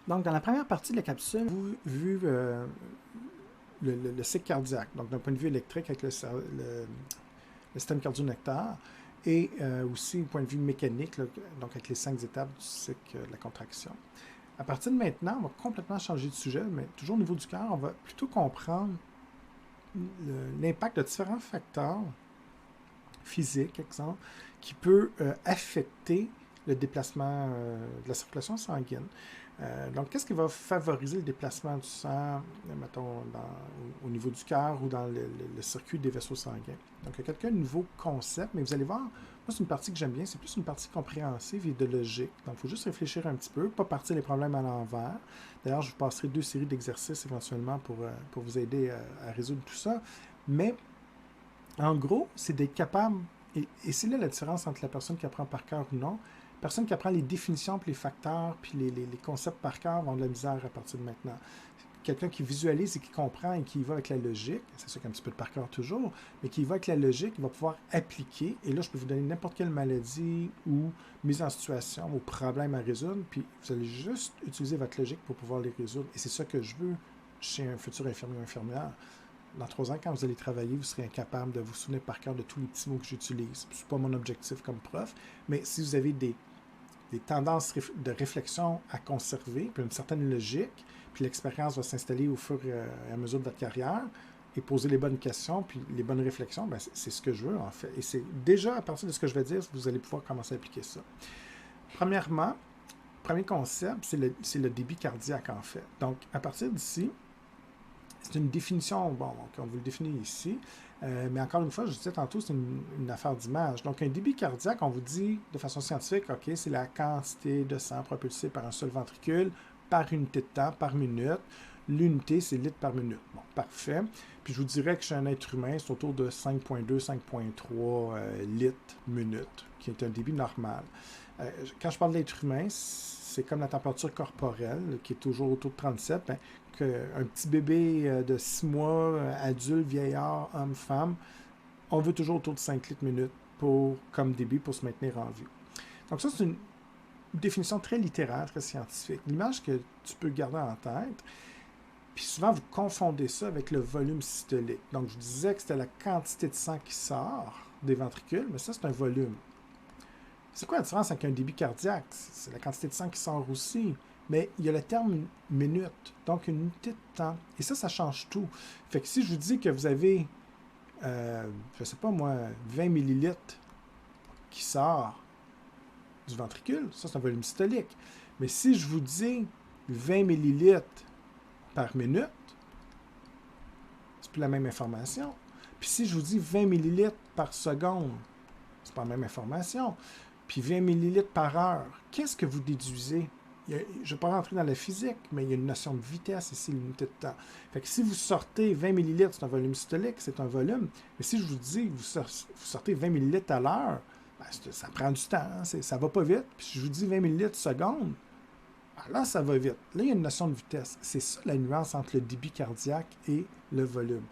Donc, dans la première partie de la capsule, vous avez vu le cycle cardiaque, donc d'un point de vue électrique avec le système cardio-nectaire, et aussi du point de vue mécanique, là, donc avec les 5 étapes du cycle de la contraction. À partir de maintenant, on va complètement changer de sujet, mais toujours au niveau du cœur, on va plutôt comprendre l'impact de différents facteurs physiques, exemple, qui peut affecter le déplacement de la circulation sanguine. Donc, qu'est-ce qui va favoriser le déplacement du sang, mettons, au niveau du cœur ou dans le circuit des vaisseaux sanguins? Donc, il y a quelques nouveaux concepts, mais vous allez voir, moi, c'est une partie que j'aime bien, c'est plus une partie compréhensive et de logique. Donc, il faut juste réfléchir un petit peu, pas partir les problèmes à l'envers. D'ailleurs, je vous passerai 2 séries d'exercices éventuellement pour vous aider à résoudre tout ça. Mais, en gros, c'est d'être capable, et c'est là la différence entre la personne qui apprend par cœur ou non. La personne qui apprend les définitions, puis les facteurs, puis les concepts par cœur vont de la misère à partir de maintenant. Quelqu'un qui visualise et qui comprend et qui y va avec la logique, c'est sûr qu'un petit peu de par cœur toujours, mais qui y va avec la logique, il va pouvoir appliquer. Et là, je peux vous donner n'importe quelle maladie ou mise en situation ou problème à résoudre, puis vous allez juste utiliser votre logique pour pouvoir les résoudre. Et c'est ça que je veux chez un futur infirmier ou infirmière. Dans 3 ans, quand vous allez travailler, vous serez incapable de vous souvenir par cœur de tous les petits mots que j'utilise. Ce n'est pas mon objectif comme prof, mais si vous avez des tendances de réflexion à conserver, puis une certaine logique, puis l'expérience va s'installer au fur et à mesure de votre carrière, et poser les bonnes questions, puis les bonnes réflexions, ben c'est ce que je veux, en fait. Et c'est déjà à partir de ce que je vais dire, vous allez pouvoir commencer à appliquer ça. Premièrement, premier concept, c'est le débit cardiaque, en fait. Donc, à partir d'ici, c'est une définition, bon, donc on vous le définit ici, mais encore une fois, je disais tantôt, c'est une affaire d'image. Donc, un débit cardiaque, on vous dit de façon scientifique, OK, c'est la quantité de sang propulsé par un seul ventricule par unité de temps, par minute. L'unité, c'est litres par minute. Bon, parfait. Puis je vous dirais que chez un être humain, c'est autour de 5,2, 5,3 litres minute, qui est un débit normal. Quand je parle de l'être humain, c'est comme la température corporelle, qui est toujours autour de 37. Ben, un petit bébé de 6 mois, adulte, vieillard, homme, femme, on veut toujours autour de 5 litres minute comme débit pour se maintenir en vie. Donc ça, c'est une définition très littéraire, très scientifique. L'image que tu peux garder en tête, puis souvent vous confondez ça avec le volume systolique. Donc je disais que c'était la quantité de sang qui sort des ventricules, mais ça c'est un volume. C'est quoi la différence avec un débit cardiaque? C'est la quantité de sang qui sort aussi. Mais il y a le terme minute, donc une unité de temps. Et ça change tout. Fait que si je vous dis que vous avez, je ne sais pas moi, 20 millilitres qui sort du ventricule, ça c'est un volume systolique. Mais si je vous dis 20 millilitres par minute, c'est plus la même information. Puis si je vous dis 20 millilitres par seconde, c'est pas la même information. Puis 20 millilitres par heure, qu'est-ce que vous déduisez? Je ne vais pas rentrer dans la physique, mais il y a une notion de vitesse ici, l'unité de temps. Fait que si vous sortez 20 millilitres, c'est un volume systolique, c'est un volume. Mais si je vous dis que vous sortez 20 millilitres à l'heure, ben ça prend du temps, hein? Ça ne va pas vite. Puis si je vous dis 20 millilitres seconde, ben là, ça va vite. Là, il y a une notion de vitesse. C'est ça la nuance entre le débit cardiaque et le volume.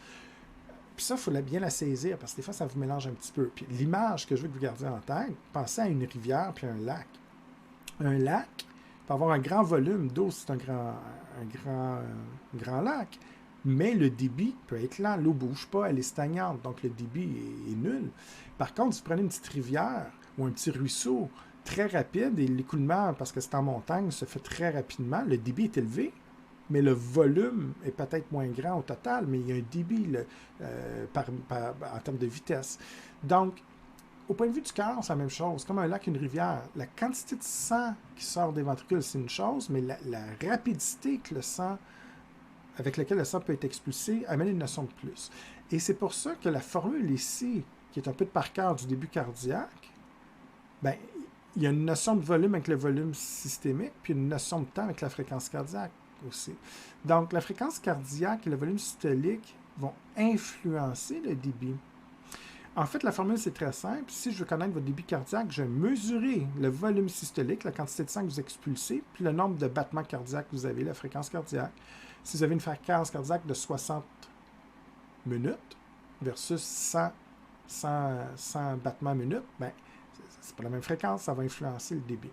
Puis ça, il faut bien la saisir, parce que des fois, ça vous mélange un petit peu. Puis l'image que je veux que vous gardiez en tête, pensez à une rivière puis un lac. Un lac peut avoir un grand volume d'eau, c'est un grand lac, mais le débit peut être lent. L'eau ne bouge pas, elle est stagnante, donc le débit est nul. Par contre, si vous prenez une petite rivière ou un petit ruisseau très rapide, et l'écoulement, parce que c'est en montagne, se fait très rapidement, le débit est élevé, mais le volume est peut-être moins grand au total, mais il y a un débit en termes de vitesse. Donc, au point de vue du cœur, c'est la même chose. Comme un lac, une rivière. La quantité de sang qui sort des ventricules, c'est une chose, mais la rapidité que le sang, avec laquelle le sang peut être expulsé amène une notion de plus. Et c'est pour ça que la formule ici, qui est un peu de par cœur du début cardiaque, ben, il y a une notion de volume avec le volume systémique, puis une notion de temps avec la fréquence cardiaque aussi. Donc, la fréquence cardiaque et le volume systolique vont influencer le débit. En fait, la formule, c'est très simple. Si je veux connaître votre débit cardiaque, je vais mesurer le volume systolique, la quantité de sang que vous expulsez, puis le nombre de battements cardiaques que vous avez, la fréquence cardiaque. Si vous avez une fréquence cardiaque de 60 minutes versus 100 battements minutes, ben, c'est pas la même fréquence, ça va influencer le débit.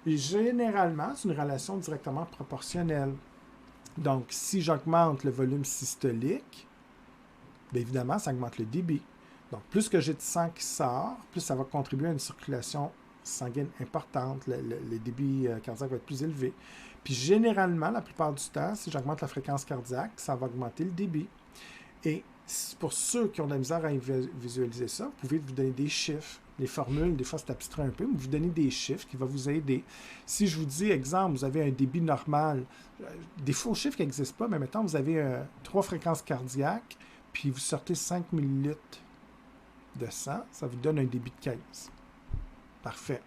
Et généralement, c'est une relation directement proportionnelle. Donc, si j'augmente le volume systolique, bien évidemment, ça augmente le débit. Donc, plus que j'ai de sang qui sort, plus ça va contribuer à une circulation sanguine importante. Le débit cardiaque va être plus élevé. Puis, généralement, la plupart du temps, si j'augmente la fréquence cardiaque, ça va augmenter le débit. Et pour ceux qui ont de la misère à visualiser ça, vous pouvez vous donner des chiffres. Les formules, des fois, c'est abstrait un peu, mais vous donnez des chiffres qui vont vous aider. Si je vous dis, exemple, vous avez un débit normal, des faux chiffres qui n'existent pas, mais maintenant, vous avez 3 fréquences cardiaques, puis vous sortez 5 millilitres de sang, ça vous donne un débit de 15. Parfait.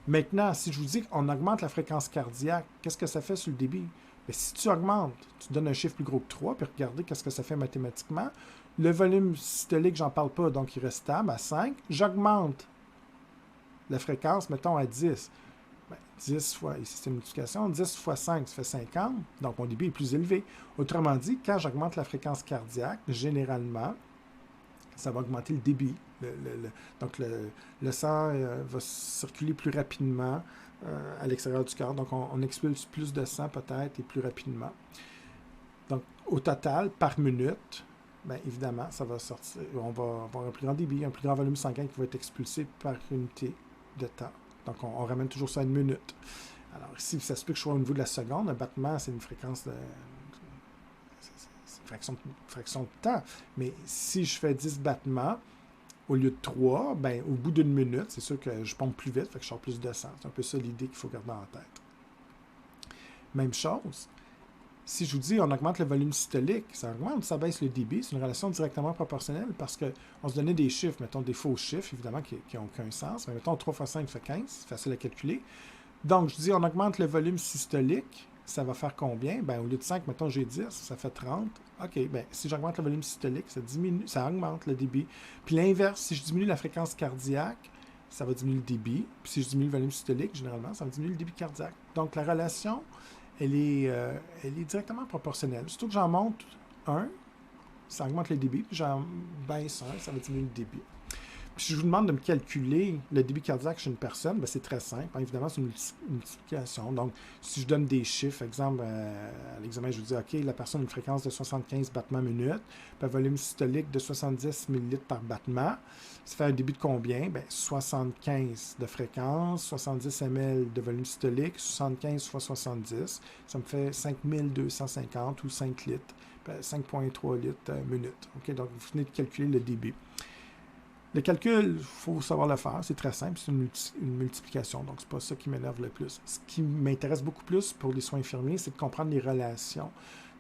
Maintenant, si je vous dis qu'on augmente la fréquence cardiaque, qu'est-ce que ça fait sur le débit? Bien, si tu augmentes, tu donnes un chiffre plus gros que 3, puis regardez qu'est-ce que ça fait mathématiquement. Le volume systolique, j'en parle pas, donc il reste stable à 5. J'augmente la fréquence, mettons, à 10. Bien, 10 fois, ici c'est une multiplication, 10 fois 5, ça fait 50, donc mon débit est plus élevé. Autrement dit, quand j'augmente la fréquence cardiaque, généralement, ça va augmenter le débit. Donc, le sang va circuler plus rapidement à l'extérieur du cœur. Donc, on expulse plus de sang peut-être et plus rapidement. Donc, au total, par minute, bien évidemment, ça va sortir. On va avoir un plus grand débit, un plus grand volume sanguin qui va être expulsé par unité de temps. Donc, on ramène toujours ça à une minute. Alors, ici, ça se peut que je sois au niveau de la seconde. Un battement, c'est une fréquence de... fraction de temps. Mais si je fais 10 battements au lieu de 3, ben, au bout d'une minute, c'est sûr que je pompe plus vite, fait que je sors plus de sang. C'est un peu ça l'idée qu'il faut garder en tête. Même chose, si je vous dis on augmente le volume systolique, ça augmente ou ça baisse le débit, c'est une relation directement proportionnelle parce qu'on se donnait des chiffres, mettont des faux chiffres, évidemment, qui n'ont aucun sens, mais mettons 3 fois 5 fait 15, c'est facile à calculer. Donc, je dis on augmente le volume systolique, ça va faire combien? Ben, au lieu de 5, mettons, j'ai 10, ça fait 30. OK, bien, si j'augmente le volume systolique, ça augmente le débit. Puis l'inverse, si je diminue la fréquence cardiaque, ça va diminuer le débit. Puis si je diminue le volume systolique, généralement, ça va diminuer le débit cardiaque. Donc, la relation, elle est directement proportionnelle. Surtout que j'en monte un, ça augmente le débit, puis j'en baisse un, ça va diminuer le débit. Si je vous demande de me calculer le débit cardiaque chez une personne, bien, c'est très simple. Hein, évidemment, c'est une multiplication. Donc, si je donne des chiffres, exemple, à l'examen, je vous dis, OK, la personne a une fréquence de 75 battements minute, puis un volume systolique de 70 ml par battement. Ça fait un débit de combien? Bien, 75 de fréquence, 70 ml de volume systolique, 75 fois 70. Ça me fait 5250 ou 5 litres, 5,3 litres minute. OK, donc, vous venez de calculer le débit. Le calcul, il faut savoir le faire, c'est très simple, c'est une multiplication, donc c'est pas ça qui m'énerve le plus. Ce qui m'intéresse beaucoup plus pour les soins infirmiers, c'est de comprendre les relations.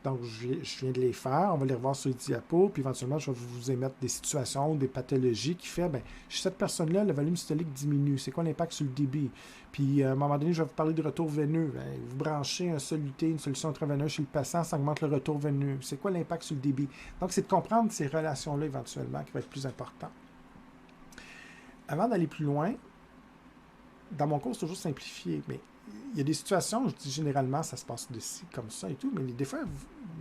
Donc, je viens de les faire, on va les revoir sur les diapos, puis éventuellement, je vais vous émettre des situations, des pathologies qui fait, bien, chez cette personne-là, le volume systolique diminue. C'est quoi l'impact sur le débit? Puis, à un moment donné, je vais vous parler de retour veineux. Bien, vous branchez un soluté, une solution intraveineuse chez le patient, ça augmente le retour veineux. C'est quoi l'impact sur le débit? Donc, c'est de comprendre ces relations-là éventuellement qui va être plus important. Avant d'aller plus loin, dans mon cours, c'est toujours simplifié, mais il y a des situations, je dis généralement, ça se passe d'ici comme ça et tout, mais des fois,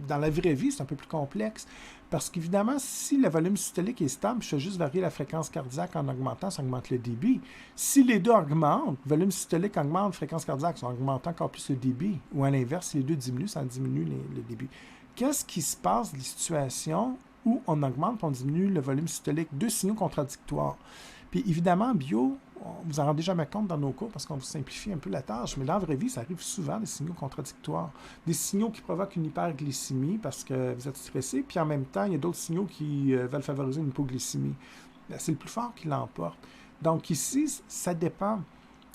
dans la vraie vie, c'est un peu plus complexe. Parce qu'évidemment, si le volume systolique est stable, je fais juste varier la fréquence cardiaque en augmentant, ça augmente le débit. Si les deux augmentent, volume systolique augmente, fréquence cardiaque, ça augmente encore plus le débit. Ou à l'inverse, si les deux diminuent, ça diminue le débit. Qu'est-ce qui se passe dans les situations où on augmente et on diminue le volume systolique? Deux signaux contradictoires. Puis évidemment, en bio, on vous en rendez jamais compte dans nos cours parce qu'on vous simplifie un peu la tâche, mais dans la vraie vie, ça arrive souvent, des signaux contradictoires. Des signaux qui provoquent une hyperglycémie parce que vous êtes stressé, puis en même temps, il y a d'autres signaux qui veulent favoriser une hypoglycémie. C'est le plus fort qui l'emporte. Donc ici, ça dépend.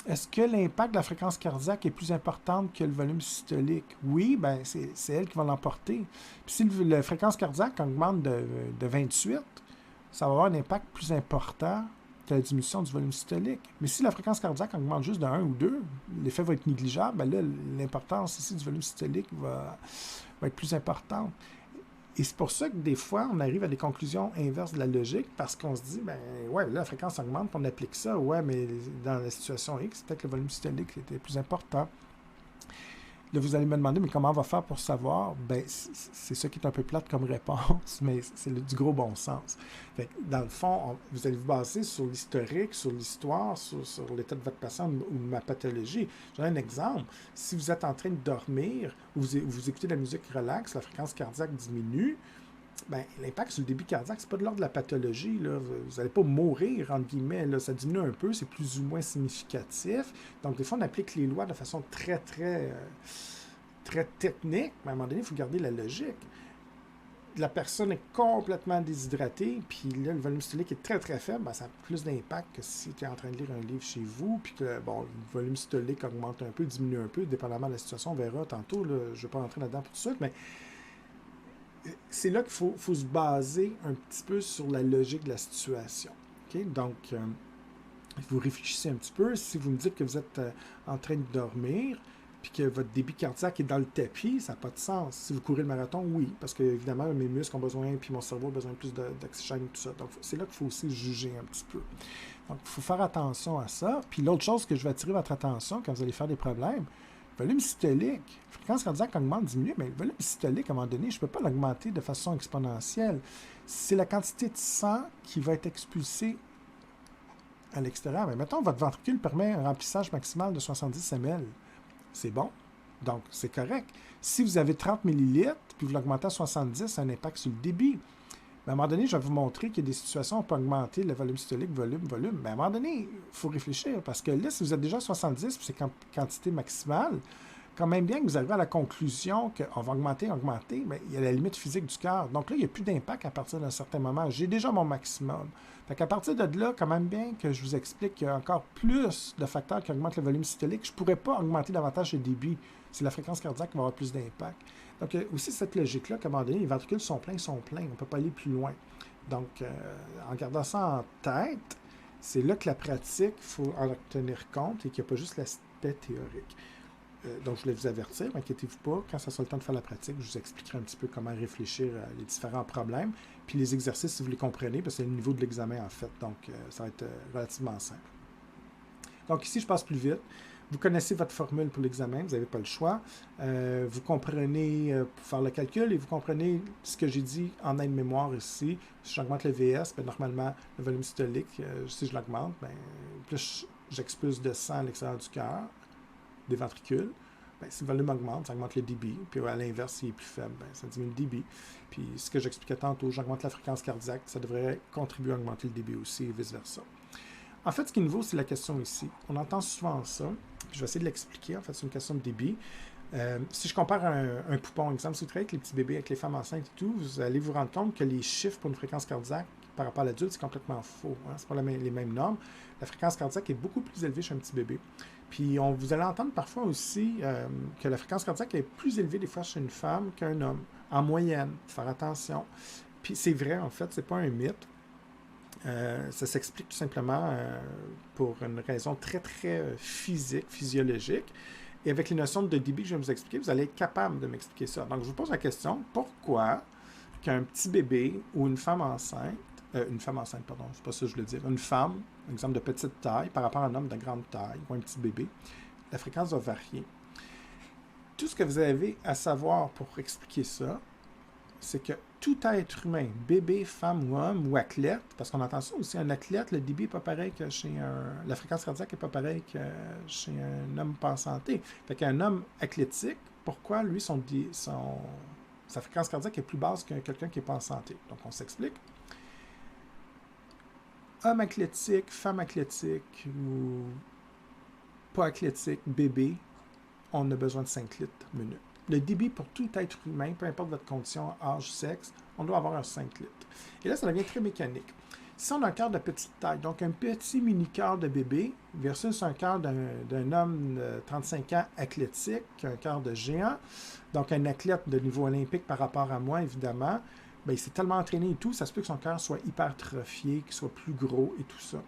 Est-ce que l'impact de la fréquence cardiaque est plus importante que le volume systolique? Oui, bien, c'est elle qui va l'emporter. Puis si la fréquence cardiaque augmente de 28, ça va avoir un impact plus important que la diminution du volume systolique. Mais si la fréquence cardiaque augmente juste de 1 ou 2, l'effet va être négligeable. Ben là, l'importance ici du volume systolique va être plus importante. Et c'est pour ça que des fois, on arrive à des conclusions inverses de la logique parce qu'on se dit, ben ouais, là, la fréquence augmente, puis on applique ça. Ouais, mais dans la situation X, peut-être que le volume systolique était plus important. Là, vous allez me demander, mais comment on va faire pour savoir? Ben, c'est ça qui est un peu plate comme réponse, mais c'est du gros bon sens. Fait que, dans le fond, vous allez vous baser sur l'historique, sur l'histoire, sur l'état de votre patient ou de ma pathologie. J'ai un exemple. Si vous êtes en train de dormir, ou vous écoutez de la musique relax, la fréquence cardiaque diminue, ben, l'impact sur le débit cardiaque, c'est pas de l'ordre de la pathologie. Là. Vous n'allez pas mourir, entre guillemets. Là. Ça diminue un peu, c'est plus ou moins significatif. Donc, des fois, on applique les lois de façon très, très, très technique. Mais à un moment donné, il faut garder la logique. La personne est complètement déshydratée, puis là, le volume systolique est très, très faible. Ben, ça a plus d'impact que si tu es en train de lire un livre chez vous, puis que, bon, le volume systolique augmente un peu, diminue un peu, dépendamment de la situation. On verra tantôt. Là, je ne vais pas rentrer là-dedans pour tout de suite, mais c'est là qu'il faut se baser un petit peu sur la logique de la situation. Okay? Donc, vous réfléchissez un petit peu. Si vous me dites que vous êtes en train de dormir, puis que votre débit cardiaque est dans le tapis, ça n'a pas de sens. Si vous courez le marathon, oui, parce que évidemment, mes muscles ont besoin, puis mon cerveau a besoin de plus d'oxygène et tout ça. Donc, c'est là qu'il faut aussi juger un petit peu. Donc, il faut faire attention à ça. Puis l'autre chose que je vais attirer votre attention quand vous allez faire des problèmes, le volume systolique, la fréquence cardiaque augmente, diminue, mais le volume systolique, à un moment donné, je ne peux pas l'augmenter de façon exponentielle. C'est la quantité de sang qui va être expulsée à l'extérieur. Mais mettons, votre ventricule permet un remplissage maximal de 70 ml. C'est bon. Donc, c'est correct. Si vous avez 30 ml, puis vous l'augmentez à 70, ça a un impact sur le débit. Mais à un moment donné, je vais vous montrer qu'il y a des situations où on peut augmenter le volume systolique, volume. Mais à un moment donné, il faut réfléchir, parce que là, si vous êtes déjà à 70, puis c'est quantité maximale, quand même bien que vous arrivez à la conclusion qu'on va augmenter, mais il y a la limite physique du cœur. Donc là, il n'y a plus d'impact à partir d'un certain moment. J'ai déjà mon maximum. Fait qu'à partir de là, quand même bien que je vous explique qu'il y a encore plus de facteurs qui augmentent le volume systolique, je ne pourrais pas augmenter davantage le débit. C'est la fréquence cardiaque qui va avoir plus d'impact. Donc, aussi cette logique-là, qu'à un moment donné, les ventricules sont pleins. On ne peut pas aller plus loin. Donc, en gardant ça en tête, c'est là que la pratique, il faut en tenir compte et qu'il n'y a pas juste l'aspect théorique. Donc, je voulais vous avertir, inquiétez-vous pas, quand ça sera le temps de faire la pratique, je vous expliquerai un petit peu comment réfléchir à les différents problèmes, puis les exercices, si vous les comprenez, parce que c'est le niveau de l'examen, en fait, donc ça va être relativement simple. Donc, ici, je passe plus vite. Vous connaissez votre formule pour l'examen, vous n'avez pas le choix. Vous comprenez pour faire le calcul et vous comprenez ce que j'ai dit en aide-mémoire ici. Si j'augmente le VS, bien, normalement, le volume systolique, si je l'augmente, bien, plus j'expulse de sang à l'extérieur du cœur, des ventricules. Bien, si le volume augmente, ça augmente le débit. Puis à l'inverse, s'il est plus faible, bien, ça diminue le débit. Puis ce que j'expliquais tantôt, j'augmente la fréquence cardiaque, ça devrait contribuer à augmenter le débit aussi et vice-versa. En fait, ce qui nous vaut, c'est la question ici. On entend souvent ça. Je vais essayer de l'expliquer. En fait, c'est une question de débit. Si je compare un poupon, exemple, si vous travaillez avec les petits bébés, avec les femmes enceintes et tout, vous allez vous rendre compte que les chiffres pour une fréquence cardiaque par rapport à l'adulte, c'est complètement faux. Hein? Ce n'est pas les mêmes normes. La fréquence cardiaque est beaucoup plus élevée chez un petit bébé. Puis, vous allez entendre parfois aussi que la fréquence cardiaque est plus élevée des fois chez une femme qu'un homme, en moyenne. Il faut faire attention. Puis, c'est vrai, en fait, c'est pas un mythe. Ça s'explique tout simplement pour une raison très, très physique, physiologique. Et avec les notions de débit que je vais vous expliquer, vous allez être capable de m'expliquer ça. Donc, je vous pose la question, pourquoi qu'un petit bébé ou une femme enceinte, pardon, c'est pas ça que je voulais dire, une femme, un exemple de petite taille, par rapport à un homme de grande taille ou un petit bébé, la fréquence va varier. Tout ce que vous avez à savoir pour expliquer ça, c'est que tout être humain, bébé, femme ou homme ou athlète, parce qu'on entend ça aussi, un athlète, le débit n'est pas pareil que chez la fréquence cardiaque n'est pas pareille que chez un homme pas en santé. Fait qu'un homme athlétique, pourquoi lui, sa fréquence cardiaque est plus basse que quelqu'un qui n'est pas en santé? Donc, on s'explique. Homme athlétique, femme athlétique ou pas athlétique, bébé, on a besoin de 5 litres minute. Le débit pour tout être humain, peu importe votre condition, âge, sexe, on doit avoir un 5 litres. Et là, ça devient très mécanique. Si on a un cœur de petite taille, donc un petit mini-cœur de bébé versus un cœur d'un homme de 35 ans athlétique, un cœur de géant, donc un athlète de niveau olympique par rapport à moi, évidemment, bien, il s'est tellement entraîné et tout, ça se peut que son cœur soit hypertrophié, qu'il soit plus gros et tout ça.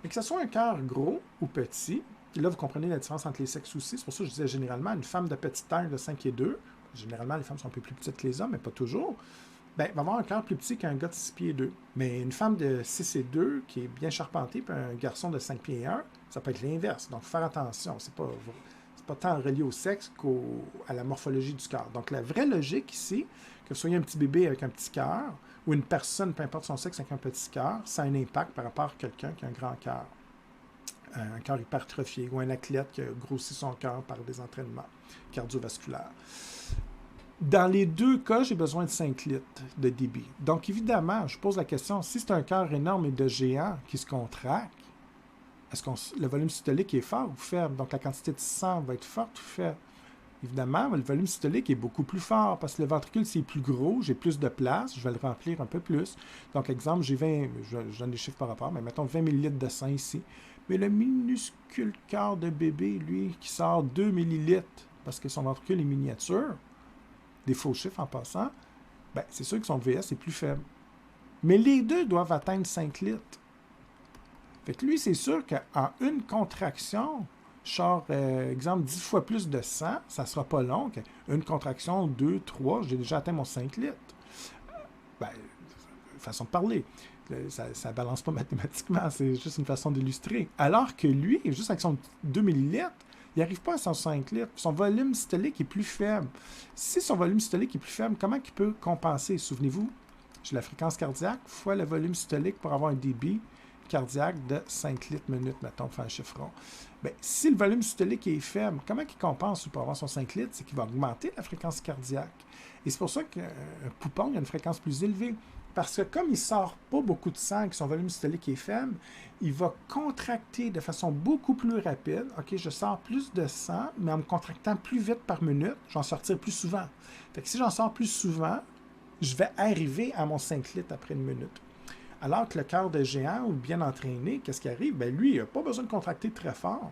Mais que ce soit un cœur gros ou petit, et là, vous comprenez la différence entre les sexes aussi. C'est pour ça que je disais généralement, une femme de petite taille de 5 et 2, généralement, les femmes sont un peu plus petites que les hommes, mais pas toujours, bien, va avoir un cœur plus petit qu'un gars de 6 pieds 2. Mais une femme de 6 et 2, qui est bien charpentée, puis un garçon de 5 pieds 1, ça peut être l'inverse. Donc, il faut faire attention. C'est pas pas tant relié au sexe qu'à la morphologie du cœur. Donc, la vraie logique ici, que vous soyez un petit bébé avec un petit cœur, ou une personne, peu importe son sexe, avec un petit cœur, ça a un impact par rapport à quelqu'un qui a un grand cœur, un cœur hypertrophié, ou un athlète qui a grossi son cœur par des entraînements cardiovasculaires. Dans les deux cas, j'ai besoin de 5 litres de débit. Donc, évidemment, je pose la question, si c'est un cœur énorme et de géant qui se contracte, est-ce que le volume systolique est fort ou faible? Donc, la quantité de sang va être forte ou faible? Évidemment, le volume systolique est beaucoup plus fort parce que le ventricule, c'est plus gros, j'ai plus de place, je vais le remplir un peu plus. Donc, exemple, j'ai 20, je donne des chiffres par rapport, mais mettons 20 millilitres de sang ici. Mais le minuscule cœur de bébé, lui, qui sort 2 millilitres parce que son ventricule est miniature, des faux chiffres en passant, ben, c'est sûr que son VS est plus faible. Mais les deux doivent atteindre 5 litres. Fait que lui, c'est sûr qu'en une contraction, exemple, 10 fois plus de sang, ça ne sera pas long. Une contraction, 2, 3, j'ai déjà atteint mon 5 litres. Ben, façon de parler. Ça ne balance pas mathématiquement, c'est juste une façon d'illustrer. Alors que lui, juste avec son 2 millilitres, il n'arrive pas à son 5 litres. Son volume systolique est plus faible. Si son volume systolique est plus faible, comment il peut compenser? Souvenez-vous, j'ai la fréquence cardiaque fois le volume systolique pour avoir un débit cardiaque de 5 litres minute, mettons, pour faire un chiffron. Bien, si le volume systolique est faible, comment il compense pour avoir son 5 litres? C'est qu'il va augmenter la fréquence cardiaque. Et c'est pour ça qu'un poupon a une fréquence plus élevée. Parce que comme il ne sort pas beaucoup de sang et que son volume systolique est faible, il va contracter de façon beaucoup plus rapide. OK, je sors plus de sang, mais en me contractant plus vite par minute, je vais en sortir plus souvent. Fait que si j'en sors plus souvent, je vais arriver à mon 5 litres après une minute. Alors que le cœur de géant ou bien entraîné, qu'est-ce qui arrive? Bien, lui, il n'a pas besoin de contracter très fort.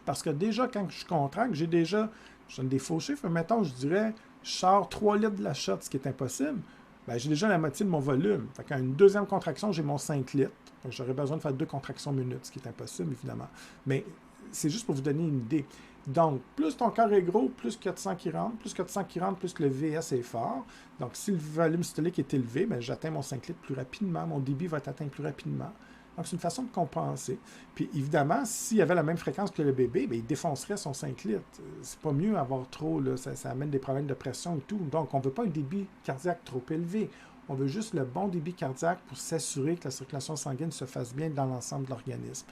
Parce que déjà, quand je contracte, je donne des faux chiffres, mais mettons, je dirais, je sors 3 litres de la shot, ce qui est impossible. Bien, j'ai déjà la moitié de mon volume. Fait qu'à une deuxième contraction, j'ai mon 5 litres. J'aurais besoin de faire 2 contractions minutes, ce qui est impossible, évidemment. Mais c'est juste pour vous donner une idée. Donc, plus ton cœur est gros, plus qu'il y a de sang qui rentre, plus qu'il y a de sang qui rentre, plus que le VS est fort. Donc, si le volume systolique est élevé, bien, j'atteins mon 5 litres plus rapidement, mon débit va être atteint plus rapidement. Donc, c'est une façon de compenser. Puis, évidemment, s'il avait la même fréquence que le bébé, bien, il défoncerait son 5 litres. C'est pas mieux avoir trop, là, ça amène des problèmes de pression et tout. Donc, on ne veut pas un débit cardiaque trop élevé. On veut juste le bon débit cardiaque pour s'assurer que la circulation sanguine se fasse bien dans l'ensemble de l'organisme.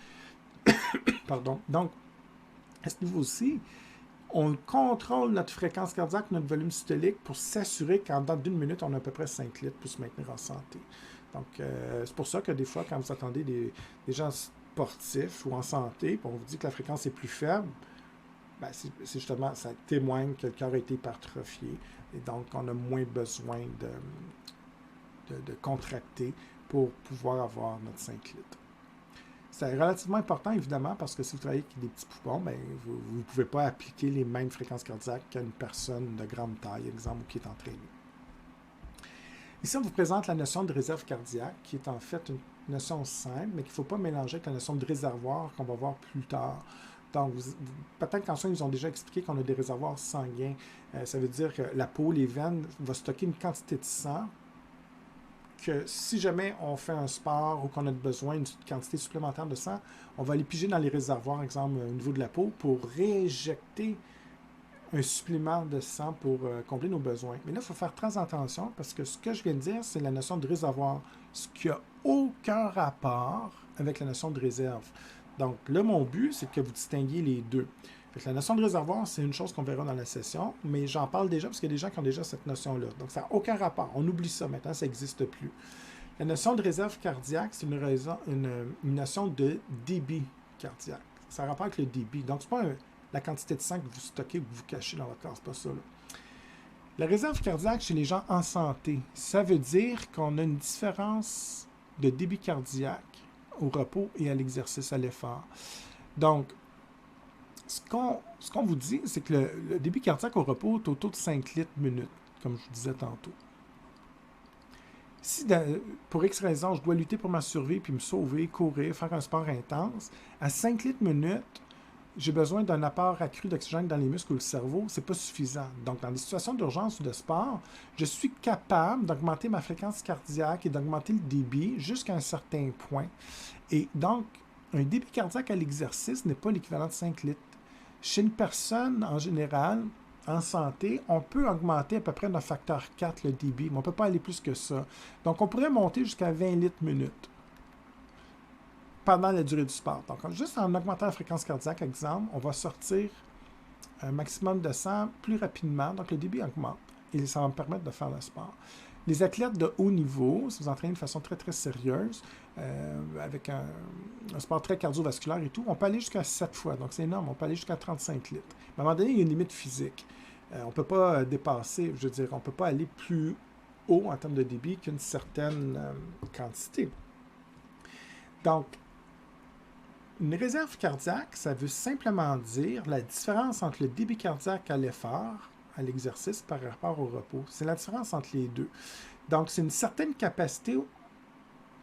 Pardon. Donc, à ce niveau aussi, on contrôle notre fréquence cardiaque, notre volume systolique pour s'assurer qu'en dedans d'une minute, on a à peu près 5 litres pour se maintenir en santé. Donc, c'est pour ça que des fois, quand vous attendez des gens sportifs ou en santé, puis on vous dit que la fréquence est plus faible, ben c'est justement, ça témoigne que le cœur a été hypertrophié et donc on a moins besoin de contracter pour pouvoir avoir notre 5 litres. C'est relativement important, évidemment, parce que si vous travaillez avec des petits poupons, bien, vous ne pouvez pas appliquer les mêmes fréquences cardiaques qu'à une personne de grande taille, exemple, qui est entraînée. Ici, on vous présente la notion de réserve cardiaque, qui est en fait une notion simple, mais qu'il ne faut pas mélanger avec la notion de réservoir qu'on va voir plus tard. Donc, peut-être qu'en soins, ils ont déjà expliqué qu'on a des réservoirs sanguins. Ça veut dire que la peau, les veines, vont stocker une quantité de sang que si jamais on fait un sport ou qu'on a besoin d'une quantité supplémentaire de sang, on va aller piger dans les réservoirs, exemple, au niveau de la peau, pour réinjecter un supplément de sang pour combler nos besoins. Mais là, il faut faire très attention parce que ce que je viens de dire, c'est la notion de réservoir, ce qui n'a aucun rapport avec la notion de réserve. Donc là, mon but, c'est que vous distinguiez les deux. Fait que la notion de réservoir, c'est une chose qu'on verra dans la session, mais j'en parle déjà parce qu'il y a des gens qui ont déjà cette notion-là. Donc, ça n'a aucun rapport. On oublie ça. Maintenant, ça n'existe plus. La notion de réserve cardiaque, c'est une notion de débit cardiaque. Ça a rapport avec le débit. Donc, ce n'est pas la quantité de sang que vous stockez ou que vous cachez dans votre corps. Ce n'est pas ça, là. La réserve cardiaque chez les gens en santé, ça veut dire qu'on a une différence de débit cardiaque au repos et à l'exercice, à l'effort. Donc, ce qu'on vous dit, c'est que le débit cardiaque au repos est autour de 5 litres minute, comme je vous disais tantôt. Si, pour X raison, je dois lutter pour ma survie, puis me sauver, courir, faire un sport intense, à 5 litres minute, j'ai besoin d'un apport accru d'oxygène dans les muscles ou le cerveau, c'est pas suffisant. Donc, dans des situations d'urgence ou de sport, je suis capable d'augmenter ma fréquence cardiaque et d'augmenter le débit jusqu'à un certain point. Et donc, un débit cardiaque à l'exercice n'est pas l'équivalent de 5 litres. Chez une personne, en général, en santé, on peut augmenter à peu près d'un facteur 4 le débit, mais on ne peut pas aller plus que ça. Donc, on pourrait monter jusqu'à 20 litres minute pendant la durée du sport. Donc, juste en augmentant la fréquence cardiaque, exemple, on va sortir un maximum de sang plus rapidement, donc le débit augmente et ça va me permettre de faire le sport. Les athlètes de haut niveau, si vous entraînez de façon très, très sérieuse, avec un sport très cardiovasculaire et tout, on peut aller jusqu'à 7 fois, donc c'est énorme, on peut aller jusqu'à 35 litres. Mais à un moment donné, il y a une limite physique. On ne peut pas dépasser, je veux dire, on ne peut pas aller plus haut en termes de débit qu'une certaine quantité. Donc, une réserve cardiaque, ça veut simplement dire la différence entre le débit cardiaque à l'effort, à l'exercice par rapport au repos. C'est la différence entre les deux. Donc, c'est une certaine capacité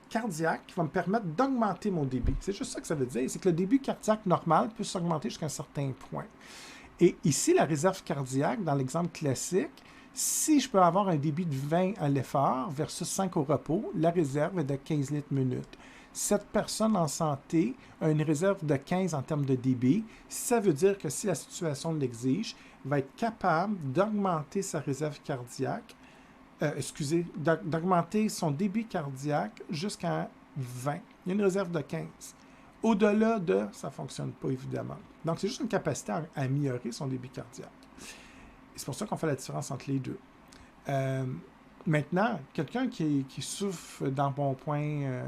cardiaque qui va me permettre d'augmenter mon débit. C'est juste ça que ça veut dire. C'est que le débit cardiaque normal peut s'augmenter jusqu'à un certain point. Et ici, la réserve cardiaque, dans l'exemple classique, si je peux avoir un débit de 20 à l'effort versus 5 au repos, la réserve est de 15 litres minute. Cette personne en santé a une réserve de 15 en termes de débit. Ça veut dire que si la situation l'exige, va être capable d'augmenter sa réserve cardiaque, d'augmenter son débit cardiaque jusqu'à 20. Il y a une réserve de 15. Au-delà de, ça ne fonctionne pas, évidemment. Donc, c'est juste une capacité à améliorer son débit cardiaque. Et c'est pour ça qu'on fait la différence entre les deux. Maintenant, quelqu'un qui souffre d'embonpoint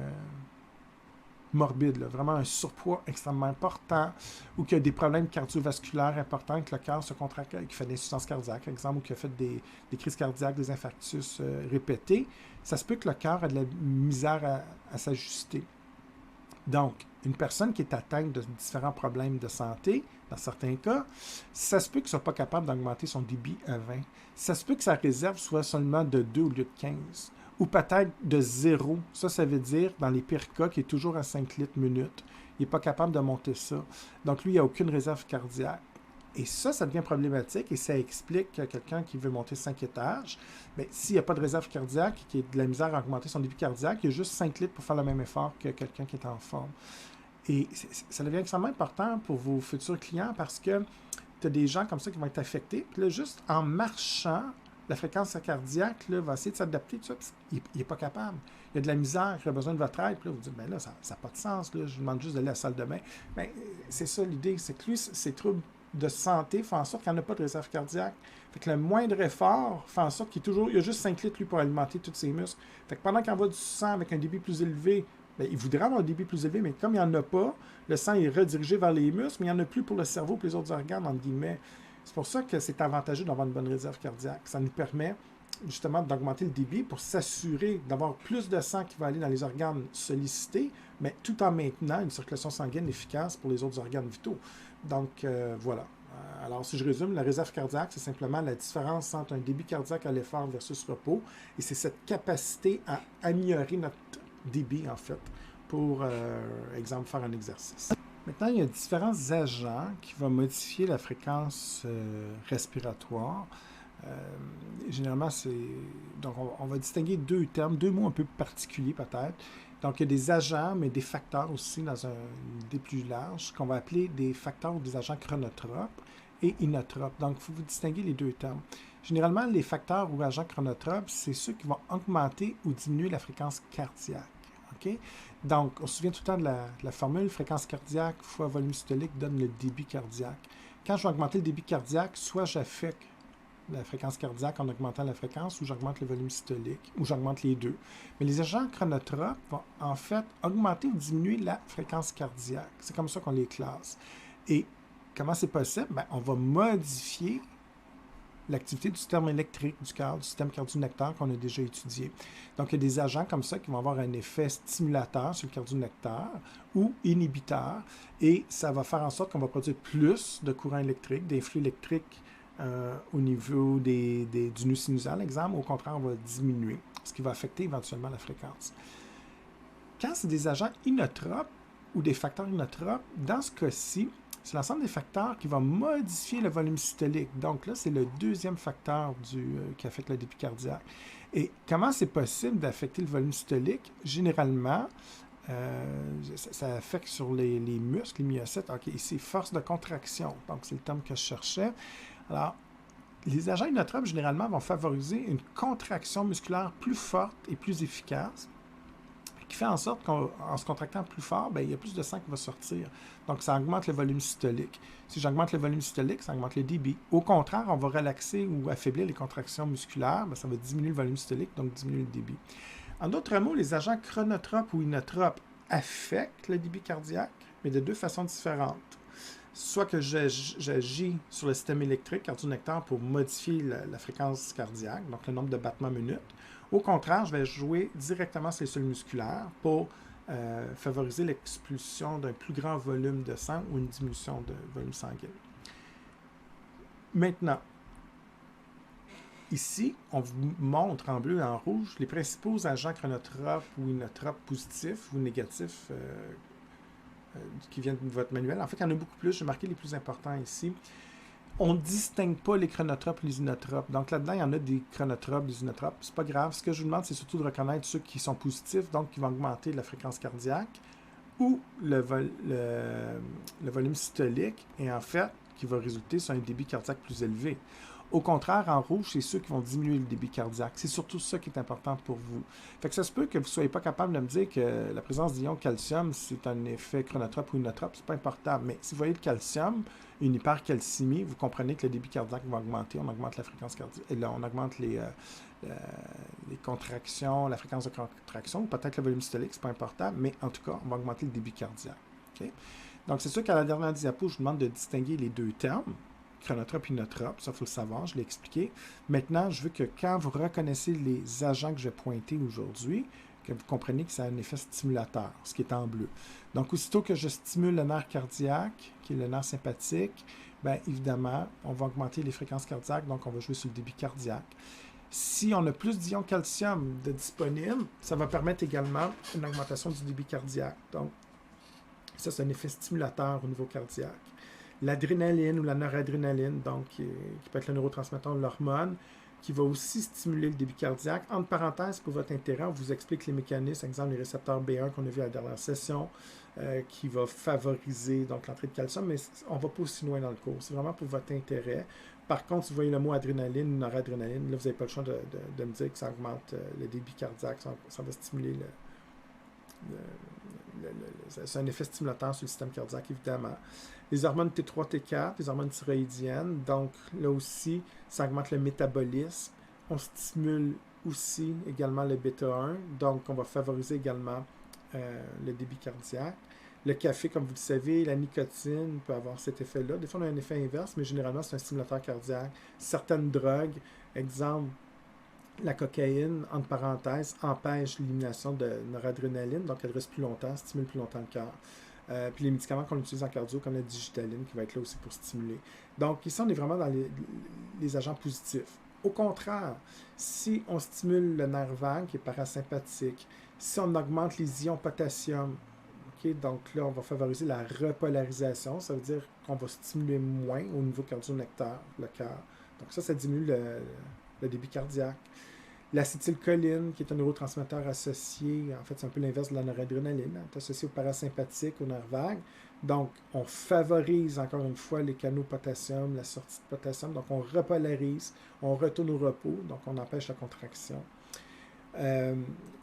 morbide, là, vraiment un surpoids extrêmement important, ou qui a des problèmes cardiovasculaires importants, que le cœur se contracte, qui fait des insuffisances cardiaques, par exemple, ou qui a fait des crises cardiaques, des infarctus répétés, ça se peut que le cœur ait de la misère à s'ajuster. Donc, une personne qui est atteinte de différents problèmes de santé, dans certains cas, ça se peut qu'il ne soit pas capable d'augmenter son débit à 20. Ça se peut que sa réserve soit seulement de 2 au lieu de 15. Ou peut-être de 0. Ça veut dire, dans les pires cas, qu'il est toujours à 5 litres minute. Il n'est pas capable de monter ça. Donc, lui, il n'a aucune réserve cardiaque. Et ça devient problématique et ça explique que quelqu'un qui veut monter 5 étages, bien, s'il n'y a pas de réserve cardiaque, qui a de la misère à augmenter son débit cardiaque, il y a juste 5 litres pour faire le même effort que quelqu'un qui est en forme. Et ça devient extrêmement important pour vos futurs clients parce que tu as des gens comme ça qui vont être affectés. Puis là, juste en marchant, la fréquence cardiaque là, va essayer de s'adapter. Tout ça, il n'est pas capable. Il y a de la misère, il a besoin de votre aide. Puis là, vous dites, bien là, ça n'a pas de sens. Là, je vous demande juste d'aller à la salle de bain. Bien, c'est ça l'idée, c'est que lui, ces troubles de santé font en sorte qu'il n'y en a pas de réserve cardiaque. Fait que le moindre effort fait en sorte qu'il y a juste 5 litres lui pour alimenter tous ses muscles. Fait que pendant qu'il envoie du sang avec un débit plus élevé, bien, il voudrait avoir un débit plus élevé, mais comme il n'y en a pas, le sang est redirigé vers les muscles, mais il n'y en a plus pour le cerveau et pour les autres organes, entre guillemets. C'est pour ça que c'est avantageux d'avoir une bonne réserve cardiaque. Ça nous permet justement d'augmenter le débit pour s'assurer d'avoir plus de sang qui va aller dans les organes sollicités, mais tout en maintenant une circulation sanguine efficace pour les autres organes vitaux. Donc, voilà. Alors, si je résume, la réserve cardiaque, c'est simplement la différence entre un débit cardiaque à l'effort versus repos, et c'est cette capacité à améliorer notre débit, en fait, pour, exemple, faire un exercice. Maintenant, il y a différents agents qui vont modifier la fréquence respiratoire. Généralement, donc, on va distinguer deux termes, deux mots un peu particuliers peut-être. Donc, il y a des agents, mais des facteurs aussi dans une idée plus large, qu'on va appeler des facteurs ou des agents chronotropes et inotropes. Donc, il faut vous distinguer les deux termes. Généralement, les facteurs ou agents chronotropes, c'est ceux qui vont augmenter ou diminuer la fréquence cardiaque. Okay? Donc, on se souvient tout le temps de la formule fréquence cardiaque fois volume systolique donne le débit cardiaque. Quand je vais augmenter le débit cardiaque, soit j'affecte la fréquence cardiaque en augmentant la fréquence, ou j'augmente le volume systolique, ou j'augmente les deux. Mais les agents chronotropes vont en fait augmenter ou diminuer la fréquence cardiaque. C'est comme ça qu'on les classe. Et comment c'est possible? Bien, on va modifier l'activité du système électrique du cœur, du système cardio-nectaire qu'on a déjà étudié. Donc, il y a des agents comme ça qui vont avoir un effet stimulateur sur le cardio-nectaire ou inhibiteur, et ça va faire en sorte qu'on va produire plus de courant électrique, des flux électriques au niveau du nœud sinusal, exemple. Au contraire, on va diminuer, ce qui va affecter éventuellement la fréquence. Quand c'est des agents inotropes ou des facteurs inotropes, dans ce cas-ci, c'est l'ensemble des facteurs qui vont modifier le volume systolique. Donc là, c'est le deuxième facteur qui affecte le débit cardiaque. Et comment c'est possible d'affecter le volume systolique? Généralement, ça affecte sur les muscles, les myocytes. OK, ici, force de contraction. Donc, c'est le terme que je cherchais. Alors, les agents inotropes, généralement, vont favoriser une contraction musculaire plus forte et plus efficace, qui fait en sorte qu'en se contractant plus fort, bien, il y a plus de sang qui va sortir. Donc, ça augmente le volume systolique. Si j'augmente le volume systolique, ça augmente le débit. Au contraire, on va relaxer ou affaiblir les contractions musculaires, bien, ça va diminuer le volume systolique, donc diminuer le débit. En d'autres mots, les agents chronotropes ou inotropes affectent le débit cardiaque, mais de deux façons différentes. Soit que j'agis sur le système électrique cardio-nectaire pour modifier la fréquence cardiaque, donc le nombre de battements minutes. Au contraire, je vais jouer directement sur les cellules musculaires pour favoriser l'expulsion d'un plus grand volume de sang ou une diminution de volume sanguin. Maintenant, ici, on vous montre en bleu et en rouge les principaux agents chronotropes ou inotropes positifs ou négatifs qui viennent de votre manuel. En fait, il y en a beaucoup plus. J'ai marqué les plus importants ici. On ne distingue pas les chronotropes et les inotropes. Donc là-dedans, il y en a des chronotropes, des inotropes. C'est pas grave. Ce que je vous demande, c'est surtout de reconnaître ceux qui sont positifs, donc qui vont augmenter la fréquence cardiaque, ou le volume systolique, et en fait, qui va résulter sur un débit cardiaque plus élevé. Au contraire, en rouge, c'est ceux qui vont diminuer le débit cardiaque. C'est surtout ça qui est important pour vous. Fait que ça se peut que vous ne soyez pas capable de me dire que la présence d'ion calcium, c'est un effet chronotrope ou inotrope. C'est pas important. Mais si vous voyez le calcium, une hypercalcémie, vous comprenez que le débit cardiaque va augmenter. On augmente la fréquence cardiaque. Et là, on augmente les contractions, la fréquence de contraction. Peut-être le volume systolique, c'est pas important. Mais en tout cas, on va augmenter le débit cardiaque. Okay? Donc, c'est sûr qu'à la dernière diapo, je vous demande de distinguer les deux termes. Chronotrope et inotrope, ça il faut le savoir, je l'ai expliqué. Maintenant, je veux que quand vous reconnaissez les agents que je vais pointer aujourd'hui, que vous compreniez que ça a un effet stimulateur, ce qui est en bleu. Donc, aussitôt que je stimule le nerf cardiaque, qui est le nerf sympathique, bien évidemment, on va augmenter les fréquences cardiaques, donc on va jouer sur le débit cardiaque. Si on a plus d'ion calcium de disponible, ça va permettre également une augmentation du débit cardiaque. Donc, ça, c'est un effet stimulateur au niveau cardiaque. L'adrénaline ou la noradrénaline, donc qui peut être le neurotransmetteur de l'hormone, qui va aussi stimuler le débit cardiaque. Entre parenthèses, pour votre intérêt, on vous explique les mécanismes, exemple les récepteurs B1 qu'on a vu à la dernière session, qui va favoriser donc l'entrée de calcium, mais on ne va pas aussi loin dans le cours. C'est vraiment pour votre intérêt. Par contre, si vous voyez le mot adrénaline, noradrénaline, là, vous n'avez pas le choix de me dire que ça augmente le débit cardiaque, ça va stimuler c'est un effet stimulateur sur le système cardiaque, évidemment. Les hormones T3, T4, les hormones thyroïdiennes, donc là aussi, ça augmente le métabolisme. On stimule aussi également le bêta-1, donc on va favoriser également le débit cardiaque. Le café, comme vous le savez, la nicotine peut avoir cet effet-là. Des fois, on a un effet inverse, mais généralement, c'est un stimulateur cardiaque. Certaines drogues, exemple, la cocaïne, entre parenthèses, empêche l'élimination de noradrénaline, donc elle reste plus longtemps, stimule plus longtemps le cœur. Puis les médicaments qu'on utilise en cardio, comme la digitaline, qui va être là aussi pour stimuler. Donc ici, on est vraiment dans les agents positifs. Au contraire, si on stimule le nerf vague, qui est parasympathique, si on augmente les ions potassium, donc là, on va favoriser la repolarisation, ça veut dire qu'on va stimuler moins au niveau cardio-nectaire, le cœur. Donc ça diminue le débit cardiaque. L'acétylcholine, qui est un neurotransmetteur associé, en fait, c'est un peu l'inverse de la noradrénaline, est associé au parasympathique, au nerf vague. Donc, on favorise encore une fois les canaux potassium, la sortie de potassium. Donc, on repolarise, on retourne au repos, donc on empêche la contraction.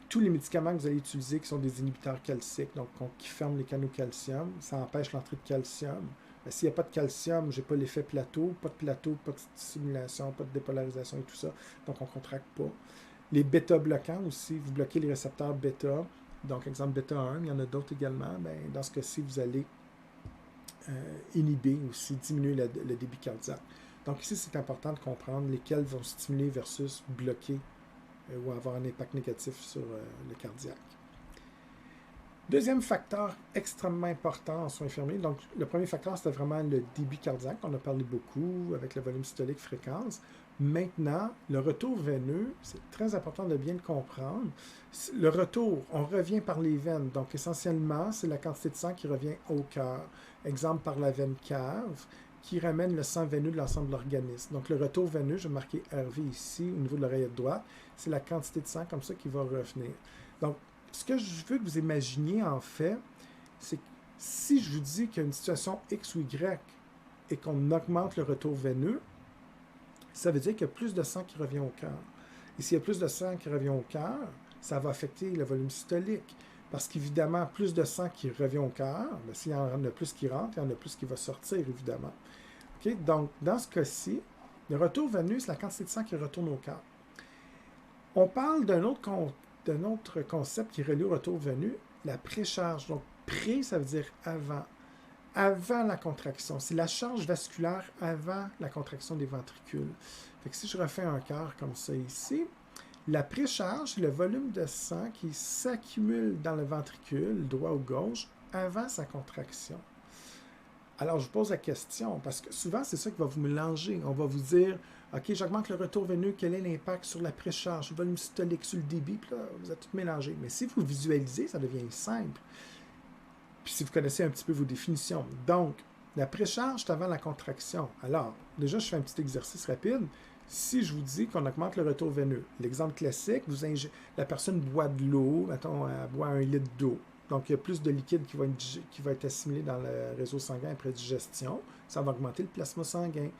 Tous les médicaments que vous allez utiliser qui sont des inhibiteurs calciques, donc qui ferment les canaux calcium, ça empêche l'entrée de calcium. S'il n'y a pas de calcium, je n'ai pas l'effet plateau, pas de stimulation, pas de dépolarisation et tout ça, donc on ne contracte pas. Les bêta-bloquants aussi, vous bloquez les récepteurs bêta, donc exemple bêta-1, il y en a d'autres également, bien, dans ce cas-ci, vous allez inhiber aussi, diminuer le débit cardiaque. Donc ici, c'est important de comprendre lesquels vont stimuler versus bloquer ou avoir un impact négatif sur le cardiaque. Deuxième facteur extrêmement important en soins infirmiers, donc le premier facteur, c'était vraiment le débit cardiaque, on a parlé beaucoup avec le volume systolique fréquence. Maintenant, le retour veineux, c'est très important de bien le comprendre. Le retour, on revient par les veines, donc essentiellement, c'est la quantité de sang qui revient au cœur. Exemple par la veine cave, qui ramène le sang veineux de l'ensemble de l'organisme. Donc le retour veineux, je vais marquer RV ici, au niveau de l'oreillette droite, c'est la quantité de sang comme ça qui va revenir. Donc, ce que je veux que vous imaginiez, en fait, c'est que si je vous dis qu'il y a une situation X ou Y et qu'on augmente le retour veineux, ça veut dire qu'il y a plus de sang qui revient au cœur. Et s'il y a plus de sang qui revient au cœur, ça va affecter le volume systolique. Parce qu'évidemment, plus de sang qui revient au cœur, s'il y en a plus qui rentre, il y en a plus qui va sortir, évidemment. Okay? Donc, dans ce cas-ci, le retour veineux, c'est la quantité de sang qui retourne au cœur. On parle d'un autre concept qui est relié au retour veineux, la précharge. Donc, pré, ça veut dire avant. Avant la contraction. C'est la charge vasculaire avant la contraction des ventricules. Fait que si je refais un cœur comme ça ici, la précharge, c'est le volume de sang qui s'accumule dans le ventricule, droit ou gauche, avant sa contraction. Alors, je vous pose la question, parce que souvent, c'est ça qui va vous mélanger. On va vous dire, OK, j'augmente le retour veineux, quel est l'impact sur la précharge, le volume systolique, sur le débit, puis là, vous êtes tout mélangé. Mais si vous visualisez, ça devient simple. Puis si vous connaissez un petit peu vos définitions. Donc, la précharge, c'est avant la contraction. Alors, déjà, je fais un petit exercice rapide. Si je vous dis qu'on augmente le retour veineux, l'exemple classique, la personne boit de l'eau, mettons, elle boit 1 litre d'eau. Donc, il y a plus de liquide qui va être assimilé dans le réseau sanguin après digestion. Ça va augmenter le plasma sanguin.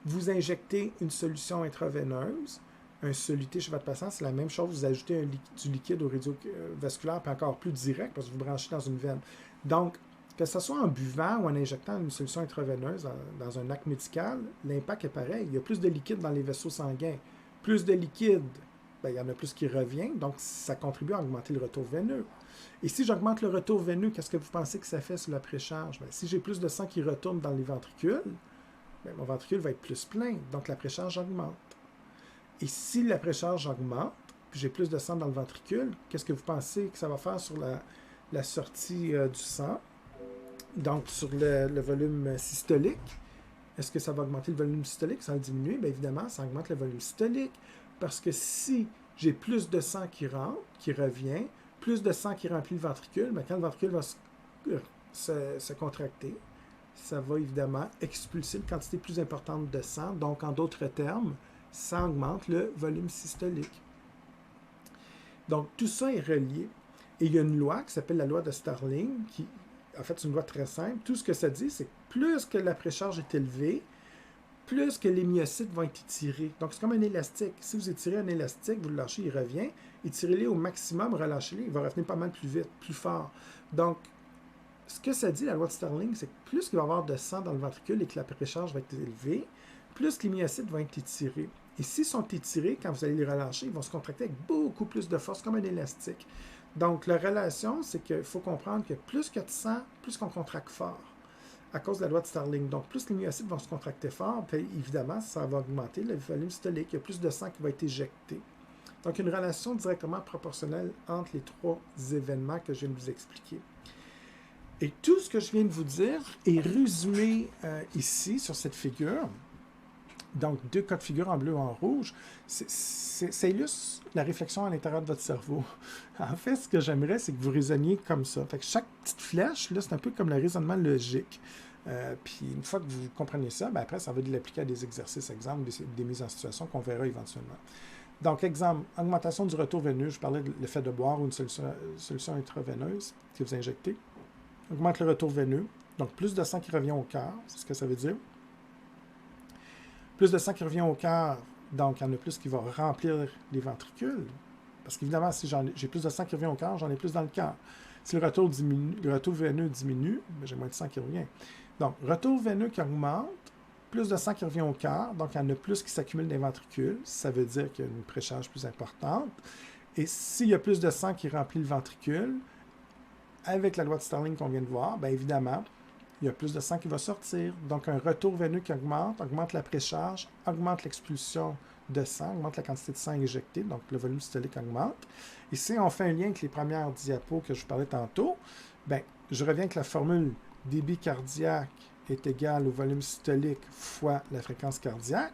Vous injectez une solution intraveineuse, un soluté chez votre patient, c'est la même chose. Vous ajoutez du liquide au réseau vasculaire, puis encore plus direct, parce que vous branchez dans une veine. Donc, que ce soit en buvant ou en injectant une solution intraveineuse dans un acte médical, l'impact est pareil. Il y a plus de liquide dans les vaisseaux sanguins. Plus de liquide, bien, il y en a plus qui revient, donc ça contribue à augmenter le retour veineux. Et si j'augmente le retour veineux, qu'est-ce que vous pensez que ça fait sur la précharge? Bien, si j'ai plus de sang qui retourne dans les ventricules, bien, mon ventricule va être plus plein, donc la précharge augmente. Et si la précharge augmente, puis j'ai plus de sang dans le ventricule, qu'est-ce que vous pensez que ça va faire sur la sortie du sang? Donc, sur le volume systolique, est-ce que ça va augmenter le volume systolique? Ça va diminuer? Bien évidemment, ça augmente le volume systolique. Parce que si j'ai plus de sang qui rentre, qui revient, plus de sang qui remplit le ventricule, bien, quand le ventricule va se contracter, ça va évidemment expulser une quantité plus importante de sang. Donc, en d'autres termes, ça augmente le volume systolique. Donc, tout ça est relié. Et il y a une loi qui s'appelle la loi de Starling, qui, en fait, c'est une loi très simple. Tout ce que ça dit, c'est que plus que la précharge est élevée, plus que les myocytes vont être étirés. Donc, c'est comme un élastique. Si vous étirez un élastique, vous le lâchez, il revient. Étirez-les au maximum, relâchez-les, il va revenir pas mal plus vite, plus fort. Donc, ce que ça dit, la loi de Starling, c'est que plus il va y avoir de sang dans le ventricule et que la précharge va être élevée, plus les myocytes vont être étirés. Et s'ils sont étirés, quand vous allez les relâcher, ils vont se contracter avec beaucoup plus de force, comme un élastique. Donc, la relation, c'est qu'il faut comprendre que plus qu'il y a de sang, plus qu'on contracte fort, à cause de la loi de Starling. Donc, plus les myocytes vont se contracter fort, puis évidemment, ça va augmenter le volume systolique. Il y a plus de sang qui va être éjecté. Donc, une relation directement proportionnelle entre les trois événements que je viens de vous expliquer. Et tout ce que je viens de vous dire est résumé ici, sur cette figure. Donc, deux cas de figure en bleu et en rouge, ça illustre la réflexion à l'intérieur de votre cerveau. En fait, ce que j'aimerais, c'est que vous raisonniez comme ça. Fait que chaque petite flèche, là, c'est un peu comme le raisonnement logique. Puis, une fois que vous comprenez ça, bien après, ça va l'appliquer à des exercices, exemple, des mises en situation qu'on verra éventuellement. Donc, exemple, augmentation du retour veineux. Je parlais de l'effet de boire ou une solution intraveineuse que vous injectez. Augmente le retour veineux. Donc, plus de sang qui revient au cœur, c'est ce que ça veut dire. Plus de sang qui revient au cœur, donc il y en a plus qui va remplir les ventricules. Parce qu'évidemment, si j'ai plus de sang qui revient au cœur, j'en ai plus dans le cœur. Si le retour veineux diminue, j'ai moins de sang qui revient. Donc, retour veineux qui augmente, plus de sang qui revient au cœur, donc il y en a plus qui s'accumulent dans les ventricules. Ça veut dire qu'il y a une précharge plus importante. Et s'il y a plus de sang qui remplit le ventricule, avec la loi de Starling qu'on vient de voir, bien évidemment, il y a plus de sang qui va sortir. Donc, un retour veineux qui augmente la précharge, augmente l'expulsion de sang, augmente la quantité de sang injecté, donc le volume systolique augmente. Et si on fait un lien avec les premières diapos que je vous parlais tantôt, bien, je reviens avec la formule débit cardiaque est égal au volume systolique fois la fréquence cardiaque.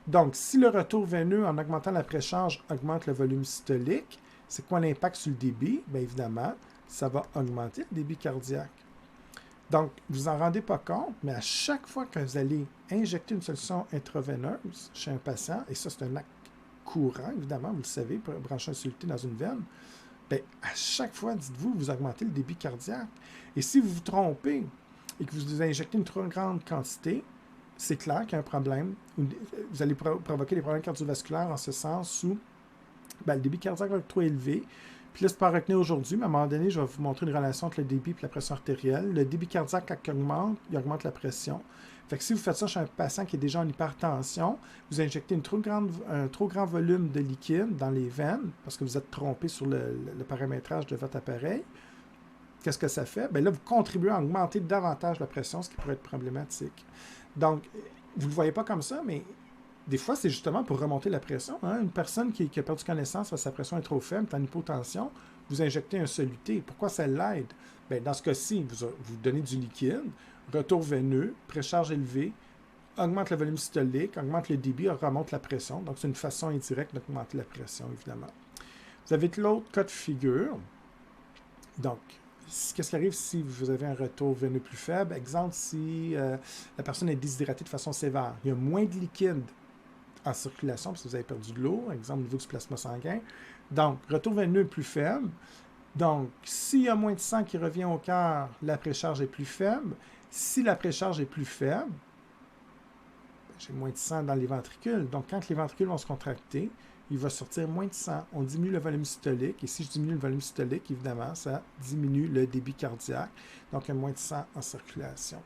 Donc, si le retour veineux, en augmentant la précharge, augmente le volume systolique, c'est quoi l'impact sur le débit? Bien évidemment, ça va augmenter le débit cardiaque. Donc, vous en rendez pas compte, mais à chaque fois que vous allez injecter une solution intraveineuse chez un patient, et ça c'est un acte courant, évidemment, vous le savez, pour brancher un soluté dans une veine, bien, à chaque fois, dites-vous, vous augmentez le débit cardiaque. Et si vous vous trompez et que vous injectez une trop grande quantité, c'est clair qu'il y a un problème. Vous allez provoquer des problèmes cardiovasculaires en ce sens où bien, le débit cardiaque va être trop élevé. Puis là, c'est pas à retenir aujourd'hui, mais à un moment donné, je vais vous montrer une relation entre le débit et la pression artérielle. Le débit cardiaque, quand il augmente la pression. Fait que si vous faites ça chez un patient qui est déjà en hypertension, vous injectez un trop grand volume de liquide dans les veines parce que vous êtes trompé sur le paramétrage de votre appareil. Qu'est-ce que ça fait? Bien là, vous contribuez à augmenter davantage la pression, ce qui pourrait être problématique. Donc, vous ne le voyez pas comme ça, mais des fois, c'est justement pour remonter la pression. Hein? Une personne qui a perdu connaissance parce que sa pression est trop faible, est en hypotension, vous injectez un soluté. Pourquoi ça l'aide? Bien, dans ce cas-ci, vous donnez du liquide, retour veineux, précharge élevée, augmente le volume systolique, augmente le débit, remonte la pression. Donc, c'est une façon indirecte d'augmenter la pression, évidemment. Vous avez l'autre cas de figure. Donc, qu'est-ce qui arrive si vous avez un retour veineux plus faible? Exemple, si la personne est déshydratée de façon sévère. Il y a moins de liquide en circulation parce que vous avez perdu de l'eau, exemple au niveau du plasma sanguin. Donc, retour veineux plus faible. Donc, s'il y a moins de sang qui revient au cœur, la précharge est plus faible. Si la précharge est plus faible, j'ai moins de sang dans les ventricules. Donc, quand les ventricules vont se contracter, il va sortir moins de sang. On diminue le volume systolique. Et si je diminue le volume systolique, évidemment, ça diminue le débit cardiaque. Donc, il y a moins de sang en circulation.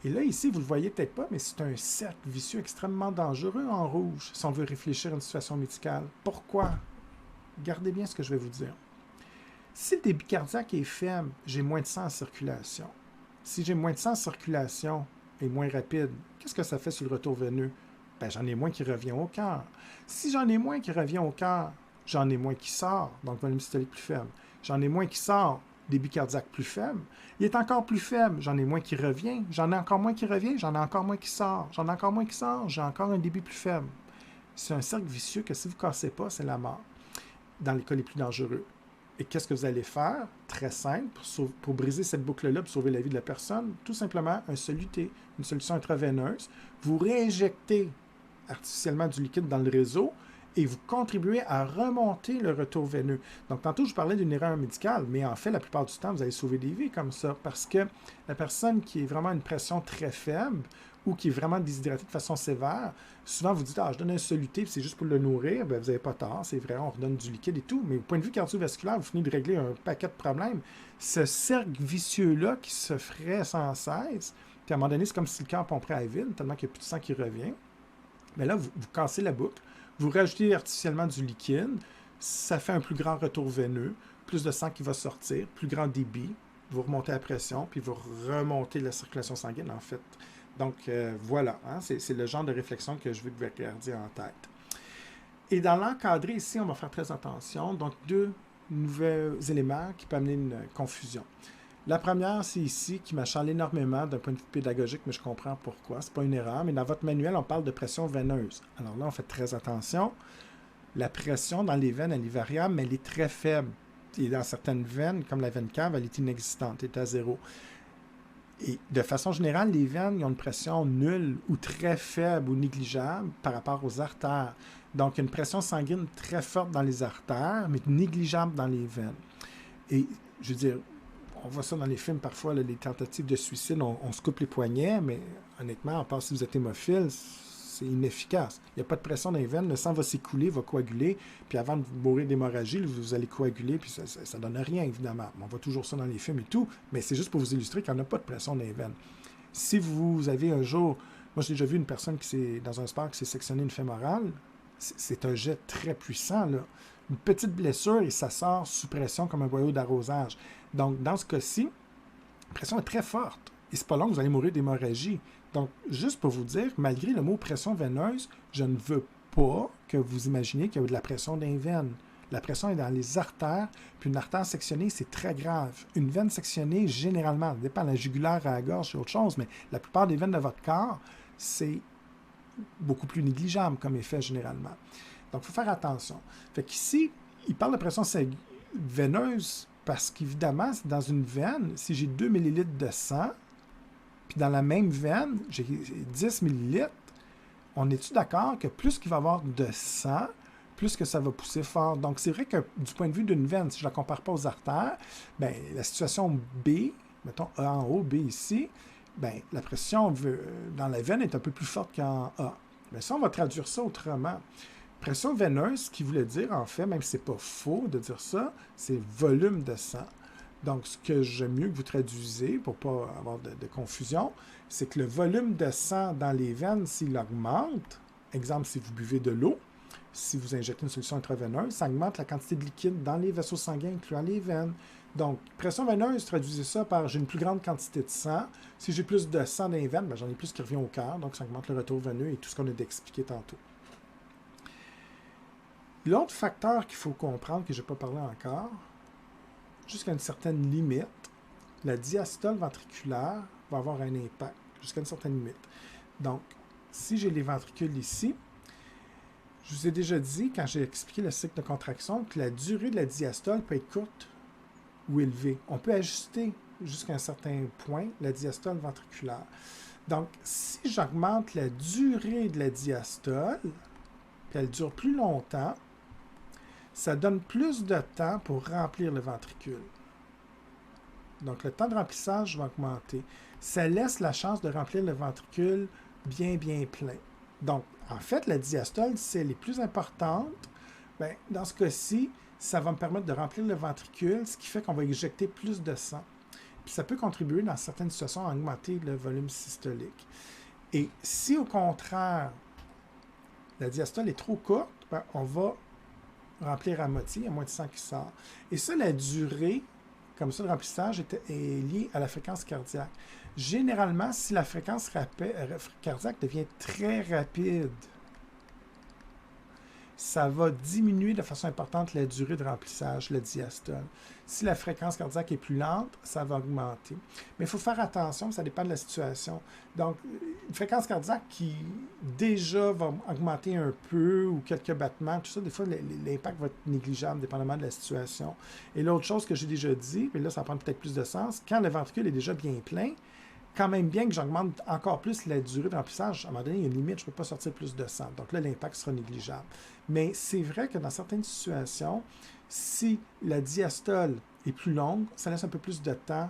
Et là, ici, vous ne le voyez peut-être pas, mais c'est un cercle vicieux extrêmement dangereux en rouge, si on veut réfléchir à une situation médicale. Pourquoi? Gardez bien ce que je vais vous dire. Si le débit cardiaque est faible, j'ai moins de sang en circulation. Si j'ai moins de sang en circulation et moins rapide, qu'est-ce que ça fait sur le retour veineux? Bien, j'en ai moins qui revient au cœur. Si j'en ai moins qui revient au cœur, j'en ai moins qui sort, donc volume systolique plus faible. J'en ai moins qui sort, débit cardiaque plus faible. Il est encore plus faible, j'en ai moins qui revient. J'en ai encore moins qui revient, j'en ai encore moins qui sort. J'en ai encore moins qui sort, j'ai encore un débit plus faible. C'est un cercle vicieux que si vous ne cassez pas, c'est la mort, dans les cas les plus dangereux. Et qu'est-ce que vous allez faire? Très simple, pour briser cette boucle-là, pour sauver la vie de la personne, tout simplement un soluté, une solution intraveineuse. Vous réinjectez artificiellement du liquide dans le réseau et vous contribuez à remonter le retour veineux. Donc, tantôt, je parlais d'une erreur médicale, mais en fait, la plupart du temps, vous allez sauver des vies comme ça, parce que la personne qui est vraiment à une pression très faible ou qui est vraiment déshydratée de façon sévère, souvent vous dites « Ah, je donne un soluté, puis c'est juste pour le nourrir. » Bien, vous n'avez pas tort, c'est vrai, on redonne du liquide et tout, mais au point de vue cardiovasculaire, vous finissez de régler un paquet de problèmes. Ce cercle vicieux-là qui se ferait sans cesse, puis à un moment donné, c'est comme si le cœur pomperait à vide, tellement qu'il n'y a plus de sang qui revient. Mais là, vous cassez la boucle, vous rajoutez artificiellement du liquide, ça fait un plus grand retour veineux, plus de sang qui va sortir, plus grand débit, vous remontez la pression, puis vous remontez la circulation sanguine, en fait. Donc, voilà, hein, c'est le genre de réflexion que je veux que vous gardiez en tête. Et dans l'encadré, ici, on va faire très attention. Donc, deux nouveaux éléments qui peuvent amener une confusion. La première, c'est ici, qui m'achale énormément d'un point de vue pédagogique, mais je comprends pourquoi. Ce n'est pas une erreur, mais dans votre manuel, on parle de pression veineuse. Alors là, on fait très attention. La pression dans les veines, elle est variable, mais elle est très faible. Et dans certaines veines, comme la veine cave, elle est inexistante, elle est à zéro. Et de façon générale, les veines ils ont une pression nulle ou très faible ou négligeable par rapport aux artères. Donc, il y a une pression sanguine très forte dans les artères, mais négligeable dans les veines. Et, je veux dire, on voit ça dans les films parfois, là, les tentatives de suicide, on se coupe les poignets, mais honnêtement, à part si vous êtes hémophile, c'est inefficace. Il n'y a pas de pression dans les veines, le sang va s'écouler, va coaguler, puis avant de mourir d'hémorragie, vous allez coaguler, puis ça ne donne rien, évidemment. On voit toujours ça dans les films et tout, mais c'est juste pour vous illustrer qu'il n'y en a pas de pression dans les veines. Si vous avez un jour... Moi, j'ai déjà vu une personne dans un sport qui s'est sectionné une fémorale. C'est un jet très puissant, là. Une petite blessure et ça sort sous pression comme un boyau d'arrosage. Donc, dans ce cas-ci, la pression est très forte. Et c'est pas long que vous allez mourir d'hémorragie. Donc, juste pour vous dire, malgré le mot pression veineuse, je ne veux pas que vous imaginiez qu'il y a de la pression dans les veines. La pression est dans les artères, puis une artère sectionnée, c'est très grave. Une veine sectionnée, généralement, ça dépend de la jugulaire à la gorge, c'est autre chose, mais la plupart des veines de votre corps, c'est beaucoup plus négligeable comme effet généralement. Donc, il faut faire attention. Fait qu'ici, il parle de pression veineuse parce qu'évidemment, dans une veine, si j'ai 2 ml de sang, puis dans la même veine, j'ai 10 ml, on est-tu d'accord que plus qu'il va y avoir de sang, plus que ça va pousser fort. Donc, c'est vrai que du point de vue d'une veine, si je ne la compare pas aux artères, ben, la situation B, mettons A en haut, B ici, ben, la pression dans la veine est un peu plus forte qu'en A. Mais ça, on va traduire ça autrement. Pression veineuse, ce qui voulait dire, en fait, même si ce n'est pas faux de dire ça, c'est volume de sang. Donc, ce que j'aime mieux que vous traduisez, pour ne pas avoir de confusion, c'est que le volume de sang dans les veines, s'il augmente, exemple, si vous buvez de l'eau, si vous injectez une solution intraveineuse, ça augmente la quantité de liquide dans les vaisseaux sanguins, incluant les veines. Donc, pression veineuse, traduisez ça par j'ai une plus grande quantité de sang. Si j'ai plus de sang dans les veines, ben, j'en ai plus qui revient au cœur, donc ça augmente le retour veineux et tout ce qu'on a expliqué tantôt. L'autre facteur qu'il faut comprendre, que je n'ai pas parlé encore, jusqu'à une certaine limite, la diastole ventriculaire va avoir un impact, jusqu'à une certaine limite. Donc, si j'ai les ventricules ici, je vous ai déjà dit, quand j'ai expliqué le cycle de contraction, que la durée de la diastole peut être courte ou élevée. On peut ajuster jusqu'à un certain point la diastole ventriculaire. Donc, si j'augmente la durée de la diastole, puis elle dure plus longtemps, ça donne plus de temps pour remplir le ventricule. Donc, le temps de remplissage va augmenter. Ça laisse la chance de remplir le ventricule bien plein. Donc, en fait, la diastole, si elle est plus importante, bien, dans ce cas-ci, ça va me permettre de remplir le ventricule, ce qui fait qu'on va éjecter plus de sang. Puis ça peut contribuer, dans certaines situations, à augmenter le volume systolique. Et si, au contraire, la diastole est trop courte, bien, on va remplir à moitié, il y a moins de sang qui sort. Et ça, la durée, comme ça, le remplissage est lié à la fréquence cardiaque. Généralement, si la fréquence cardiaque devient très rapide, ça va diminuer de façon importante la durée de remplissage, la diastole. Si la fréquence cardiaque est plus lente, ça va augmenter. Mais il faut faire attention, ça dépend de la situation. Donc, une fréquence cardiaque qui déjà va augmenter un peu ou quelques battements, tout ça, des fois, l'impact va être négligeable, dépendamment de la situation. Et l'autre chose que j'ai déjà dit, et là, ça prend peut-être plus de sens, quand le ventricule est déjà bien plein, quand même bien que j'augmente encore plus la durée de remplissage, à un moment donné, il y a une limite, je ne peux pas sortir plus de sang. Donc là, l'impact sera négligeable. Mais c'est vrai que dans certaines situations, si la diastole est plus longue, ça laisse un peu plus de temps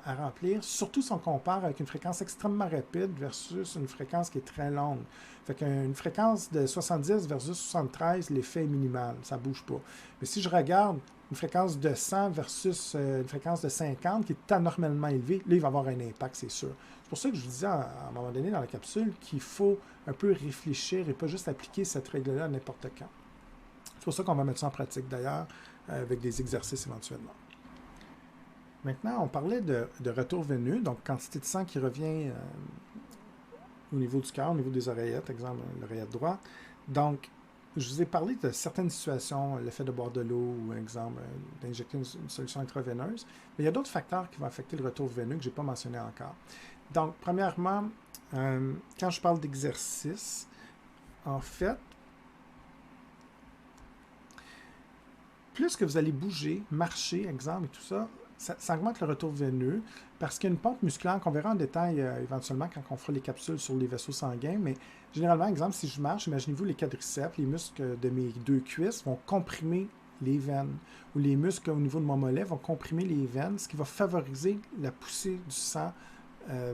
à remplir, surtout si on compare avec une fréquence extrêmement rapide versus une fréquence qui est très longue. Fait qu'une fréquence de 70 versus 73, l'effet est minimal, ça ne bouge pas. Mais si je regarde une fréquence de 100 versus une fréquence de 50 qui est anormalement élevée, là, il va avoir un impact, c'est sûr. C'est pour ça que je vous disais à un moment donné dans la capsule qu'il faut un peu réfléchir et pas juste appliquer cette règle-là à n'importe quand. C'est pour ça qu'on va mettre ça en pratique d'ailleurs, avec des exercices éventuellement. Maintenant, on parlait de retour veineux, donc quantité de sang qui revient au niveau du cœur, au niveau des oreillettes, exemple l'oreillette droite. Donc, je vous ai parlé de certaines situations, le fait de boire de l'eau ou, exemple, d'injecter une solution intraveineuse. Mais il y a d'autres facteurs qui vont affecter le retour veineux que je n'ai pas mentionné encore. Donc, premièrement, quand je parle d'exercice, en fait, plus que vous allez bouger, marcher, exemple, et tout ça, ça augmente le retour veineux parce qu'il y a une pompe musculaire qu'on verra en détail éventuellement quand on fera les capsules sur les vaisseaux sanguins. Mais généralement, exemple, si je marche, imaginez-vous les quadriceps, les muscles de mes deux cuisses vont comprimer les veines ou les muscles au niveau de mon mollet vont comprimer les veines, ce qui va favoriser la poussée du sang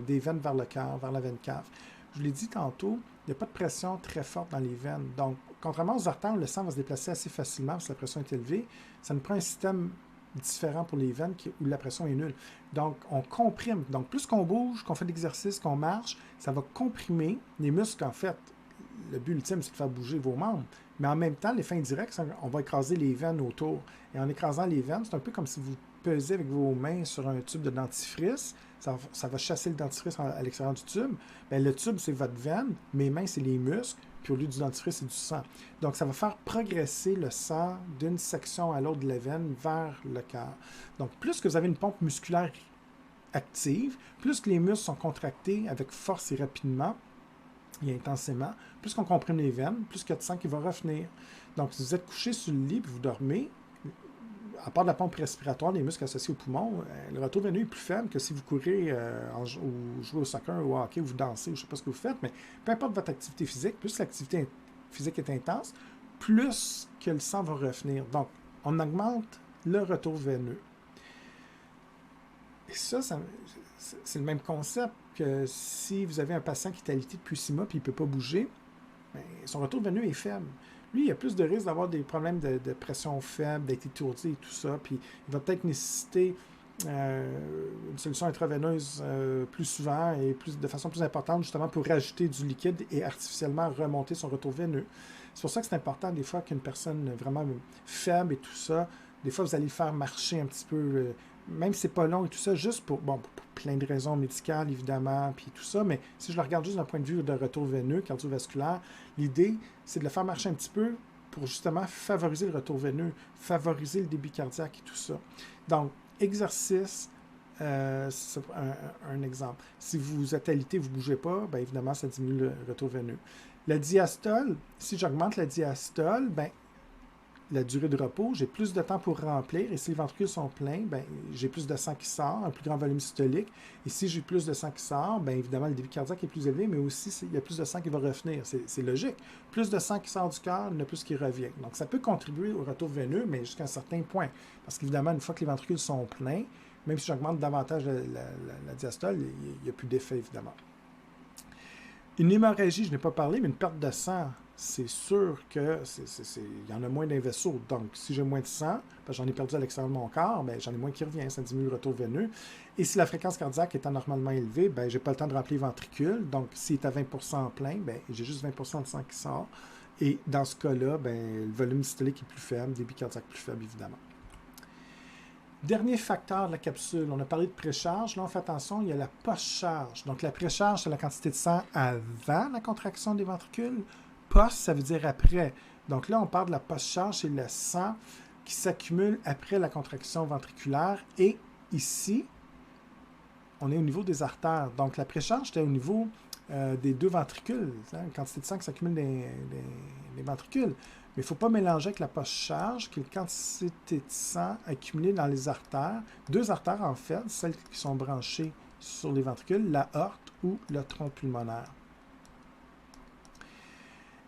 des veines vers le cœur, vers la veine cave. Je vous l'ai dit tantôt, il n'y a pas de pression très forte dans les veines. Donc, contrairement aux artères, le sang va se déplacer assez facilement parce que la pression est élevée. Ça nous prend un système différent pour les veines où la pression est nulle. Donc, on comprime. Donc, plus qu'on bouge, qu'on fait de l'exercice, qu'on marche, ça va comprimer les muscles. En fait, le but ultime, c'est de faire bouger vos membres. Mais en même temps, l'effet indirect, on va écraser les veines autour. Et en écrasant les veines, c'est un peu comme si vous pesez avec vos mains sur un tube de dentifrice. Ça va chasser le dentifrice à l'extérieur du tube. Bien, le tube, c'est votre veine. Mes mains, c'est les muscles. Puis au lieu du dentifrice, c'est du sang. Donc, ça va faire progresser le sang d'une section à l'autre de la veine vers le cœur. Donc, plus que vous avez une pompe musculaire active, plus que les muscles sont contractés avec force et rapidement et intensément, plus qu'on comprime les veines, plus qu'il y a de sang qui va revenir. Donc, si vous êtes couché sur le lit et vous dormez, à part de la pompe respiratoire, les muscles associés aux poumons, le retour veineux est plus faible que si vous courez ou jouez au soccer ou au hockey ou vous dansez ou je ne sais pas ce que vous faites, mais peu importe votre activité physique, plus l'activité physique est intense, plus que le sang va revenir. Donc, on augmente le retour veineux. Et ça c'est le même concept que si vous avez un patient qui est alité depuis 6 mois et il ne peut pas bouger, bien, son retour veineux est faible. Lui, il a plus de risque d'avoir des problèmes de pression faible, d'être étourdi et tout ça. Puis il va peut-être nécessiter une solution intraveineuse plus souvent et de façon plus importante, justement pour rajouter du liquide et artificiellement remonter son retour veineux. C'est pour ça que c'est important des fois qu'une personne vraiment faible et tout ça, des fois vous allez le faire marcher un petit peu, même si c'est pas long et tout ça, juste pour plein de raisons médicales évidemment, puis tout ça, mais si je le regarde juste d'un point de vue de retour veineux, cardiovasculaire, l'idée c'est de le faire marcher un petit peu pour justement favoriser le retour veineux, favoriser le débit cardiaque et tout ça. Donc, exercice, c'est un exemple. Si vous êtes alité, vous ne bougez pas, bien évidemment, ça diminue le retour veineux. La diastole, si j'augmente la diastole, bien, la durée de repos, j'ai plus de temps pour remplir, et si les ventricules sont pleins, bien, j'ai plus de sang qui sort, un plus grand volume systolique, et si j'ai plus de sang qui sort, bien évidemment, le débit cardiaque est plus élevé, mais aussi, il y a plus de sang qui va revenir. C'est logique. Plus de sang qui sort du cœur, il y en a plus qui revient. Donc, ça peut contribuer au retour veineux, mais jusqu'à un certain point. Parce qu'évidemment, une fois que les ventricules sont pleins, même si j'augmente davantage la diastole, il n'y a plus d'effet, évidemment. Une hémorragie, je n'ai pas parlé, mais une perte de sang, c'est sûr que il y en a moins d'un vaisseau. Donc, si j'ai moins de sang, parce que j'en ai perdu à l'extérieur de mon corps, bien, j'en ai moins qui revient, ça diminue le retour veineux. Et si la fréquence cardiaque est anormalement élevée, bien, je n'ai pas le temps de remplir les ventricules. Donc, s'il est à 20% plein, bien, j'ai juste 20% de sang qui sort. Et dans ce cas-là, bien, le volume systolique est plus faible, le débit cardiaque plus faible, évidemment. Dernier facteur de la capsule, on a parlé de précharge. Là, on fait attention, il y a la post-charge. Donc, la précharge, c'est la quantité de sang avant la contraction des ventricules. Post, ça veut dire après. Donc là, on parle de la post-charge, c'est le sang qui s'accumule après la contraction ventriculaire. Et ici, on est au niveau des artères. Donc, la précharge, c'était au niveau des deux ventricules, hein, la quantité de sang qui s'accumule dans les ventricules. Mais il ne faut pas mélanger avec la post-charge, qui est la quantité de sang accumulée dans les artères. Deux artères, en fait, celles qui sont branchées sur les ventricules, l'aorte ou le tronc pulmonaire.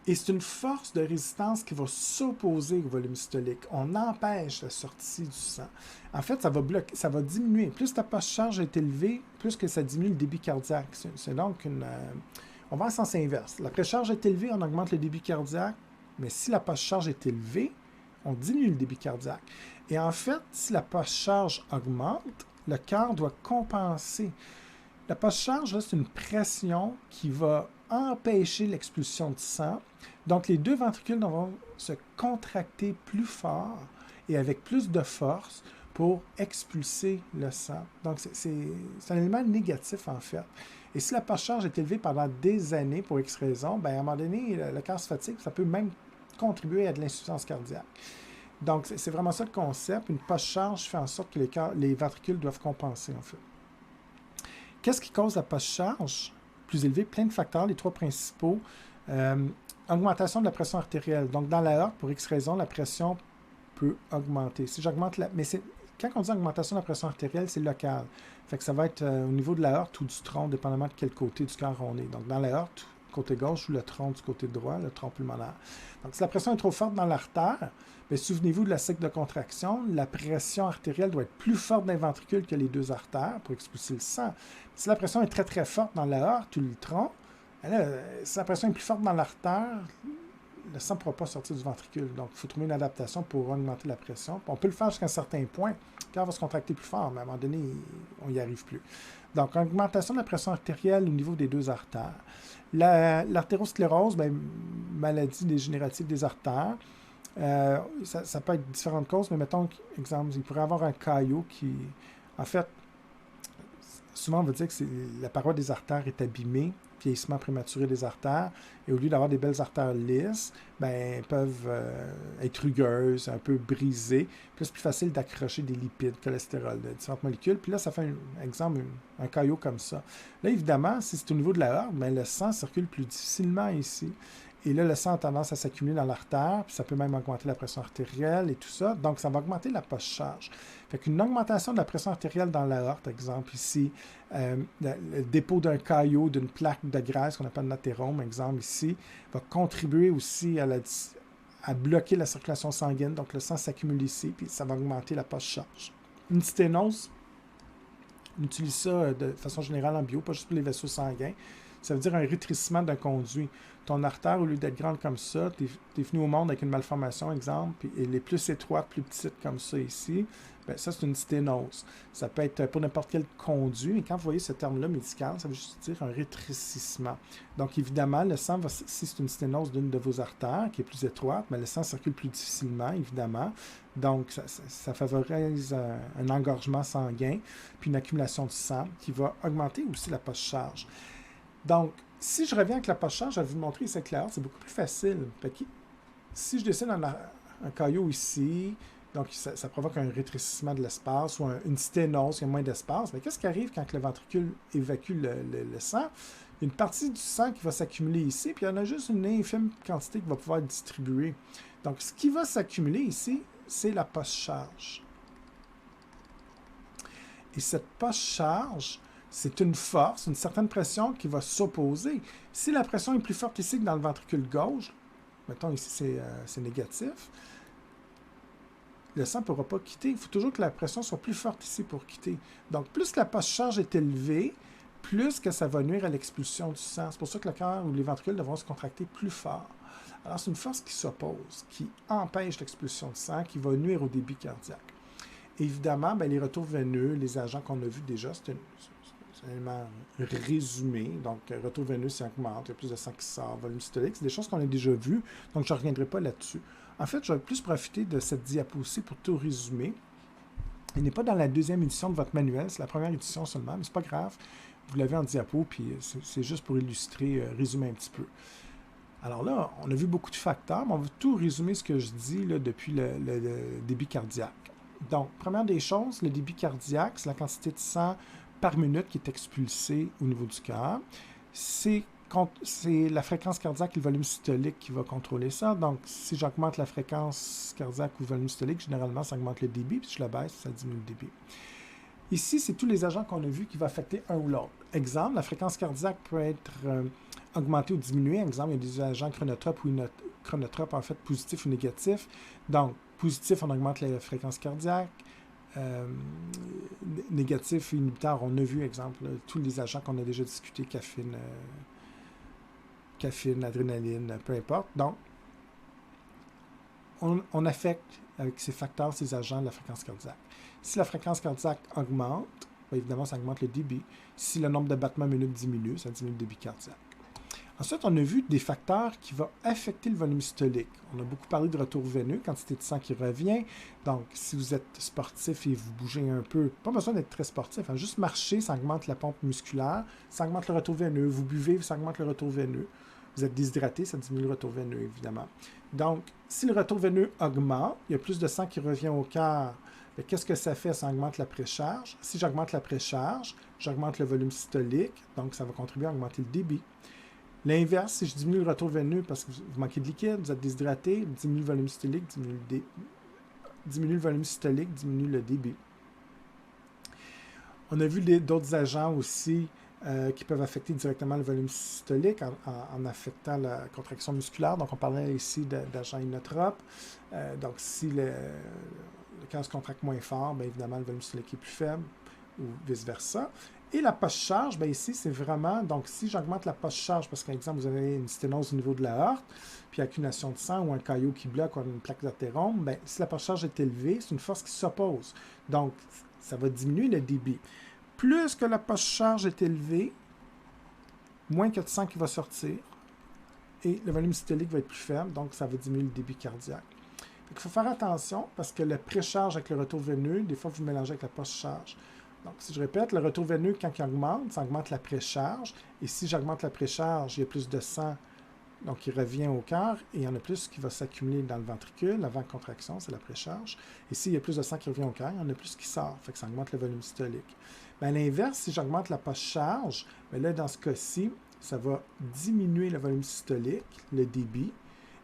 Et c'est une force de résistance qui va s'opposer au volume systolique. On empêche la sortie du sang. En fait, ça va bloquer, ça va diminuer. Plus ta post-charge est élevée, plus que ça diminue le débit cardiaque. C'est donc on va en sens inverse. La précharge est élevée, on augmente le débit cardiaque. Mais si la post-charge est élevée, on diminue le débit cardiaque. Et en fait, si la post-charge augmente, le cœur doit compenser. La post-charge, c'est une pression qui va empêcher l'expulsion de sang. Donc, les deux ventricules vont se contracter plus fort et avec plus de force pour expulser le sang. Donc, c'est un élément négatif, en fait. Et si la post-charge est élevée pendant des années pour X raison, bien, à un moment donné, le cœur se fatigue, ça peut même contribuer à de l'insuffisance cardiaque. Donc, c'est vraiment ça le concept. Une post-charge fait en sorte que les ventricules doivent compenser, en fait. Qu'est-ce qui cause la post-charge plus élevée? Plein de facteurs, les trois principaux. Augmentation de la pression artérielle. Donc, dans l'aorte, pour X raison, la pression peut augmenter. Si j'augmente la... Mais quand on dit augmentation de la pression artérielle, c'est local. Fait que ça va être au niveau de l'aorte ou du tronc, dépendamment de quel côté du cœur on est. Donc, dans l'aorte, côté gauche, ou le tronc du côté droit, le tronc pulmonaire. Donc, si la pression est trop forte dans l'artère, souvenez-vous de la cycle de contraction, la pression artérielle doit être plus forte dans les ventricules que les deux artères pour expulser le sang. Si la pression est très, très forte dans l'aorte ou le tronc, là, si la pression est plus forte dans l'artère, le sang ne pourra pas sortir du ventricule. Donc, il faut trouver une adaptation pour augmenter la pression. On peut le faire jusqu'à un certain point. Le cœur va se contracter plus fort, mais à un moment donné, on n'y arrive plus. Donc, augmentation de la pression artérielle au niveau des deux artères. L'artérosclérose, maladie dégénérative des artères. Ça peut être différentes causes, mais mettons, exemple, il pourrait y avoir un caillot qui, en fait, souvent on va dire que la paroi des artères est abîmée, vieillissement prématuré des artères, et au lieu d'avoir des belles artères lisses, elles peuvent être rugueuses, un peu brisées, puis c'est plus facile d'accrocher des lipides, cholestérol, de différentes molécules, puis là, ça fait un caillot comme ça. Là, évidemment, si c'est au niveau de l'aorte, le sang circule plus difficilement ici. Et là, le sang a tendance à s'accumuler dans l'artère, puis ça peut même augmenter la pression artérielle et tout ça. Donc, ça va augmenter la post-charge. Fait qu'une augmentation de la pression artérielle dans l'aorte, exemple ici, le dépôt d'un caillot, d'une plaque de graisse qu'on appelle l'athérome, exemple ici, va contribuer aussi à à bloquer la circulation sanguine, donc le sang s'accumule ici, puis ça va augmenter la post-charge. Une sténose, on utilise ça de façon générale en bio, pas juste pour les vaisseaux sanguins. Ça veut dire un rétrécissement d'un conduit. Ton artère, au lieu d'être grande comme ça, tu es venu au monde avec une malformation, exemple, puis elle est plus étroite, plus petite comme ça ici, bien, ça, c'est une sténose. Ça peut être pour n'importe quel conduit, mais quand vous voyez ce terme-là médical, ça veut juste dire un rétrécissement. Donc, évidemment, le sang, si c'est une sténose d'une de vos artères qui est plus étroite, mais le sang circule plus difficilement, évidemment. Donc, ça favorise un engorgement sanguin, puis une accumulation de sang qui va augmenter aussi la post-charge. Donc, si je reviens avec la post-charge, je vais vous montrer, c'est clair, c'est beaucoup plus facile. Si je dessine un caillot ici, donc ça provoque un rétrécissement de l'espace ou une sténose, il y a moins d'espace, mais qu'est-ce qui arrive quand le ventricule évacue le sang? Il y a une partie du sang qui va s'accumuler ici, puis il y en a juste une infime quantité qui va pouvoir être distribuée. Donc, ce qui va s'accumuler ici, c'est la post-charge. Et cette post-charge, c'est une force, une certaine pression qui va s'opposer. Si la pression est plus forte ici que dans le ventricule gauche, mettons ici c'est négatif, le sang ne pourra pas quitter. Il faut toujours que la pression soit plus forte ici pour quitter. Donc, plus la post-charge est élevée, plus que ça va nuire à l'expulsion du sang. C'est pour ça que le cœur ou les ventricules devront se contracter plus fort. Alors, c'est une force qui s'oppose, qui empêche l'expulsion du sang, qui va nuire au débit cardiaque. Évidemment, bien, les retours veineux, les agents qu'on a vus déjà, c'est un élément résumé. Donc, retour veineux, ça augmente, il y a plus de sang qui sort, volume systolique, c'est des choses qu'on a déjà vues, donc je ne reviendrai pas là-dessus. En fait, je vais plus profiter de cette diapo aussi pour tout résumer. Il n'est pas dans la deuxième édition de votre manuel, c'est la première édition seulement, mais c'est pas grave. Vous l'avez en diapo, puis c'est juste pour illustrer, résumer un petit peu. Alors là, on a vu beaucoup de facteurs, mais on va tout résumer ce que je dis là, depuis le débit cardiaque. Donc, première des choses, le débit cardiaque, c'est la quantité de sang par minute qui est expulsée au niveau du cœur. C'est la fréquence cardiaque et le volume systolique qui va contrôler ça. Donc, si j'augmente la fréquence cardiaque ou le volume systolique, généralement, ça augmente le débit, puis si je le baisse, ça diminue le débit. Ici, c'est tous les agents qu'on a vus qui vont affecter un ou l'autre. Exemple, la fréquence cardiaque peut être augmentée ou diminuée. Exemple, il y a des agents chronotropes ou chronotropes, en fait, positifs ou négatifs. Donc, positif, on augmente la fréquence cardiaque. Négatif et inhibiteur, on a vu, exemple, tous les agents qu'on a déjà discutés, caffeine, adrénaline, peu importe. Donc, on affecte avec ces facteurs, ces agents, la fréquence cardiaque. Si la fréquence cardiaque augmente, bien évidemment, ça augmente le débit. Si le nombre de battements minutes diminue, ça diminue le débit cardiaque. Ensuite, on a vu des facteurs qui vont affecter le volume systolique. On a beaucoup parlé de retour veineux, quantité de sang qui revient. Donc, si vous êtes sportif et vous bougez un peu, pas besoin d'être très sportif, hein, juste marcher, ça augmente la pompe musculaire, ça augmente le retour veineux. Vous buvez, ça augmente le retour veineux. Vous êtes déshydraté, ça diminue le retour veineux, évidemment. Donc, si le retour veineux augmente, il y a plus de sang qui revient au cœur. Qu'est-ce que ça fait? Ça augmente la précharge. Si j'augmente la précharge, j'augmente le volume systolique, donc ça va contribuer à augmenter le débit. L'inverse, si je diminue le retour veineux parce que vous manquez de liquide, vous êtes déshydraté, diminue le volume systolique, diminue le volume systolique, diminue le débit. On a vu d'autres agents aussi qui peuvent affecter directement le volume systolique en affectant la contraction musculaire. Donc, on parlait ici d'agents inotropes. Donc, si le cœur se contracte moins fort, bien évidemment, le volume systolique est plus faible ou vice-versa. Et la post-charge, bien ici, c'est vraiment, donc si j'augmente la post-charge, parce qu'exemple, vous avez une sténose au niveau de la aorte, puis accumulation de sang ou un caillot qui bloque ou une plaque d'athérome, bien, si la post-charge est élevée, c'est une force qui s'oppose. Donc, ça va diminuer le débit. Plus que la post-charge est élevée, moins que de sang qui va sortir, et le volume systolique va être plus faible, donc ça va diminuer le débit cardiaque. Il faut faire attention, parce que le pré-charge avec le retour veineux, des fois, vous mélangez avec la post-charge. Donc, si je répète, le retour veineux, quand il augmente, ça augmente la précharge. Et si j'augmente la précharge, il y a plus de sang donc qui revient au cœur et il y en a plus qui va s'accumuler dans le ventricule. Avant contraction, c'est la précharge. Et s'il y a plus de sang qui revient au cœur, il y en a plus qui sort. Fait que ça augmente le volume systolique. Mais à l'inverse, si j'augmente la post-charge, bien là, dans ce cas-ci, ça va diminuer le volume systolique, le débit.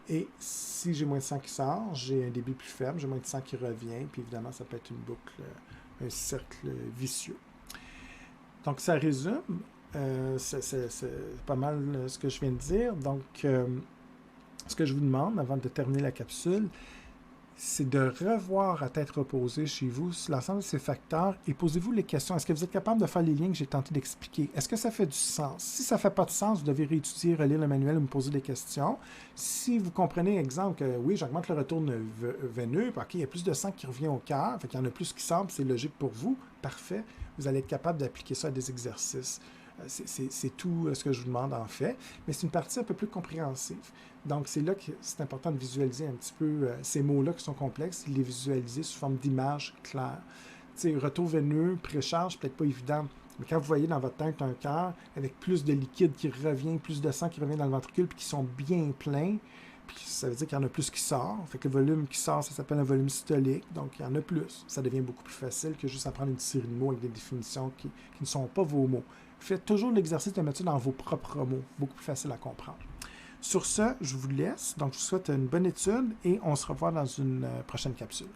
Et si j'ai moins de sang qui sort, j'ai un débit plus faible, j'ai moins de sang qui revient. Puis évidemment, ça peut être une boucle, un cercle vicieux. Donc, ça résume. C'est pas mal ce que je viens de dire. Donc, Ce que je vous demande, avant de terminer la capsule, c'est de revoir à tête reposée chez vous l'ensemble de ces facteurs et posez-vous les questions. Est-ce que vous êtes capable de faire les liens que j'ai tenté d'expliquer? Est-ce que ça fait du sens? Si ça ne fait pas de sens, vous devez réétudier, relire le manuel ou me poser des questions. Si vous comprenez, exemple, que oui, j'augmente le retour veineux, OK, il y a plus de sang qui revient au cœur, fait qu'il y en a plus qui semble, c'est logique pour vous, parfait. Vous allez être capable d'appliquer ça à des exercices. C'est tout ce que je vous demande en fait, mais c'est une partie un peu plus compréhensive. Donc, c'est là que c'est important de visualiser un petit peu ces mots-là qui sont complexes, les visualiser sous forme d'images claires. Tu sais, retour veineux, précharge, peut-être pas évident, mais quand vous voyez dans votre tête un cœur avec plus de liquide qui revient, plus de sang qui revient dans le ventricule, puis qui sont bien pleins, puis ça veut dire qu'il y en a plus qui sort. Fait que le volume qui sort, ça s'appelle un volume systolique, donc il y en a plus. Ça devient beaucoup plus facile que juste apprendre une série de mots avec des définitions qui ne sont pas vos mots. Faites toujours l'exercice de mettre ça dans vos propres mots, beaucoup plus facile à comprendre. Sur ce, je vous laisse. Donc, je vous souhaite une bonne étude et on se revoit dans une prochaine capsule.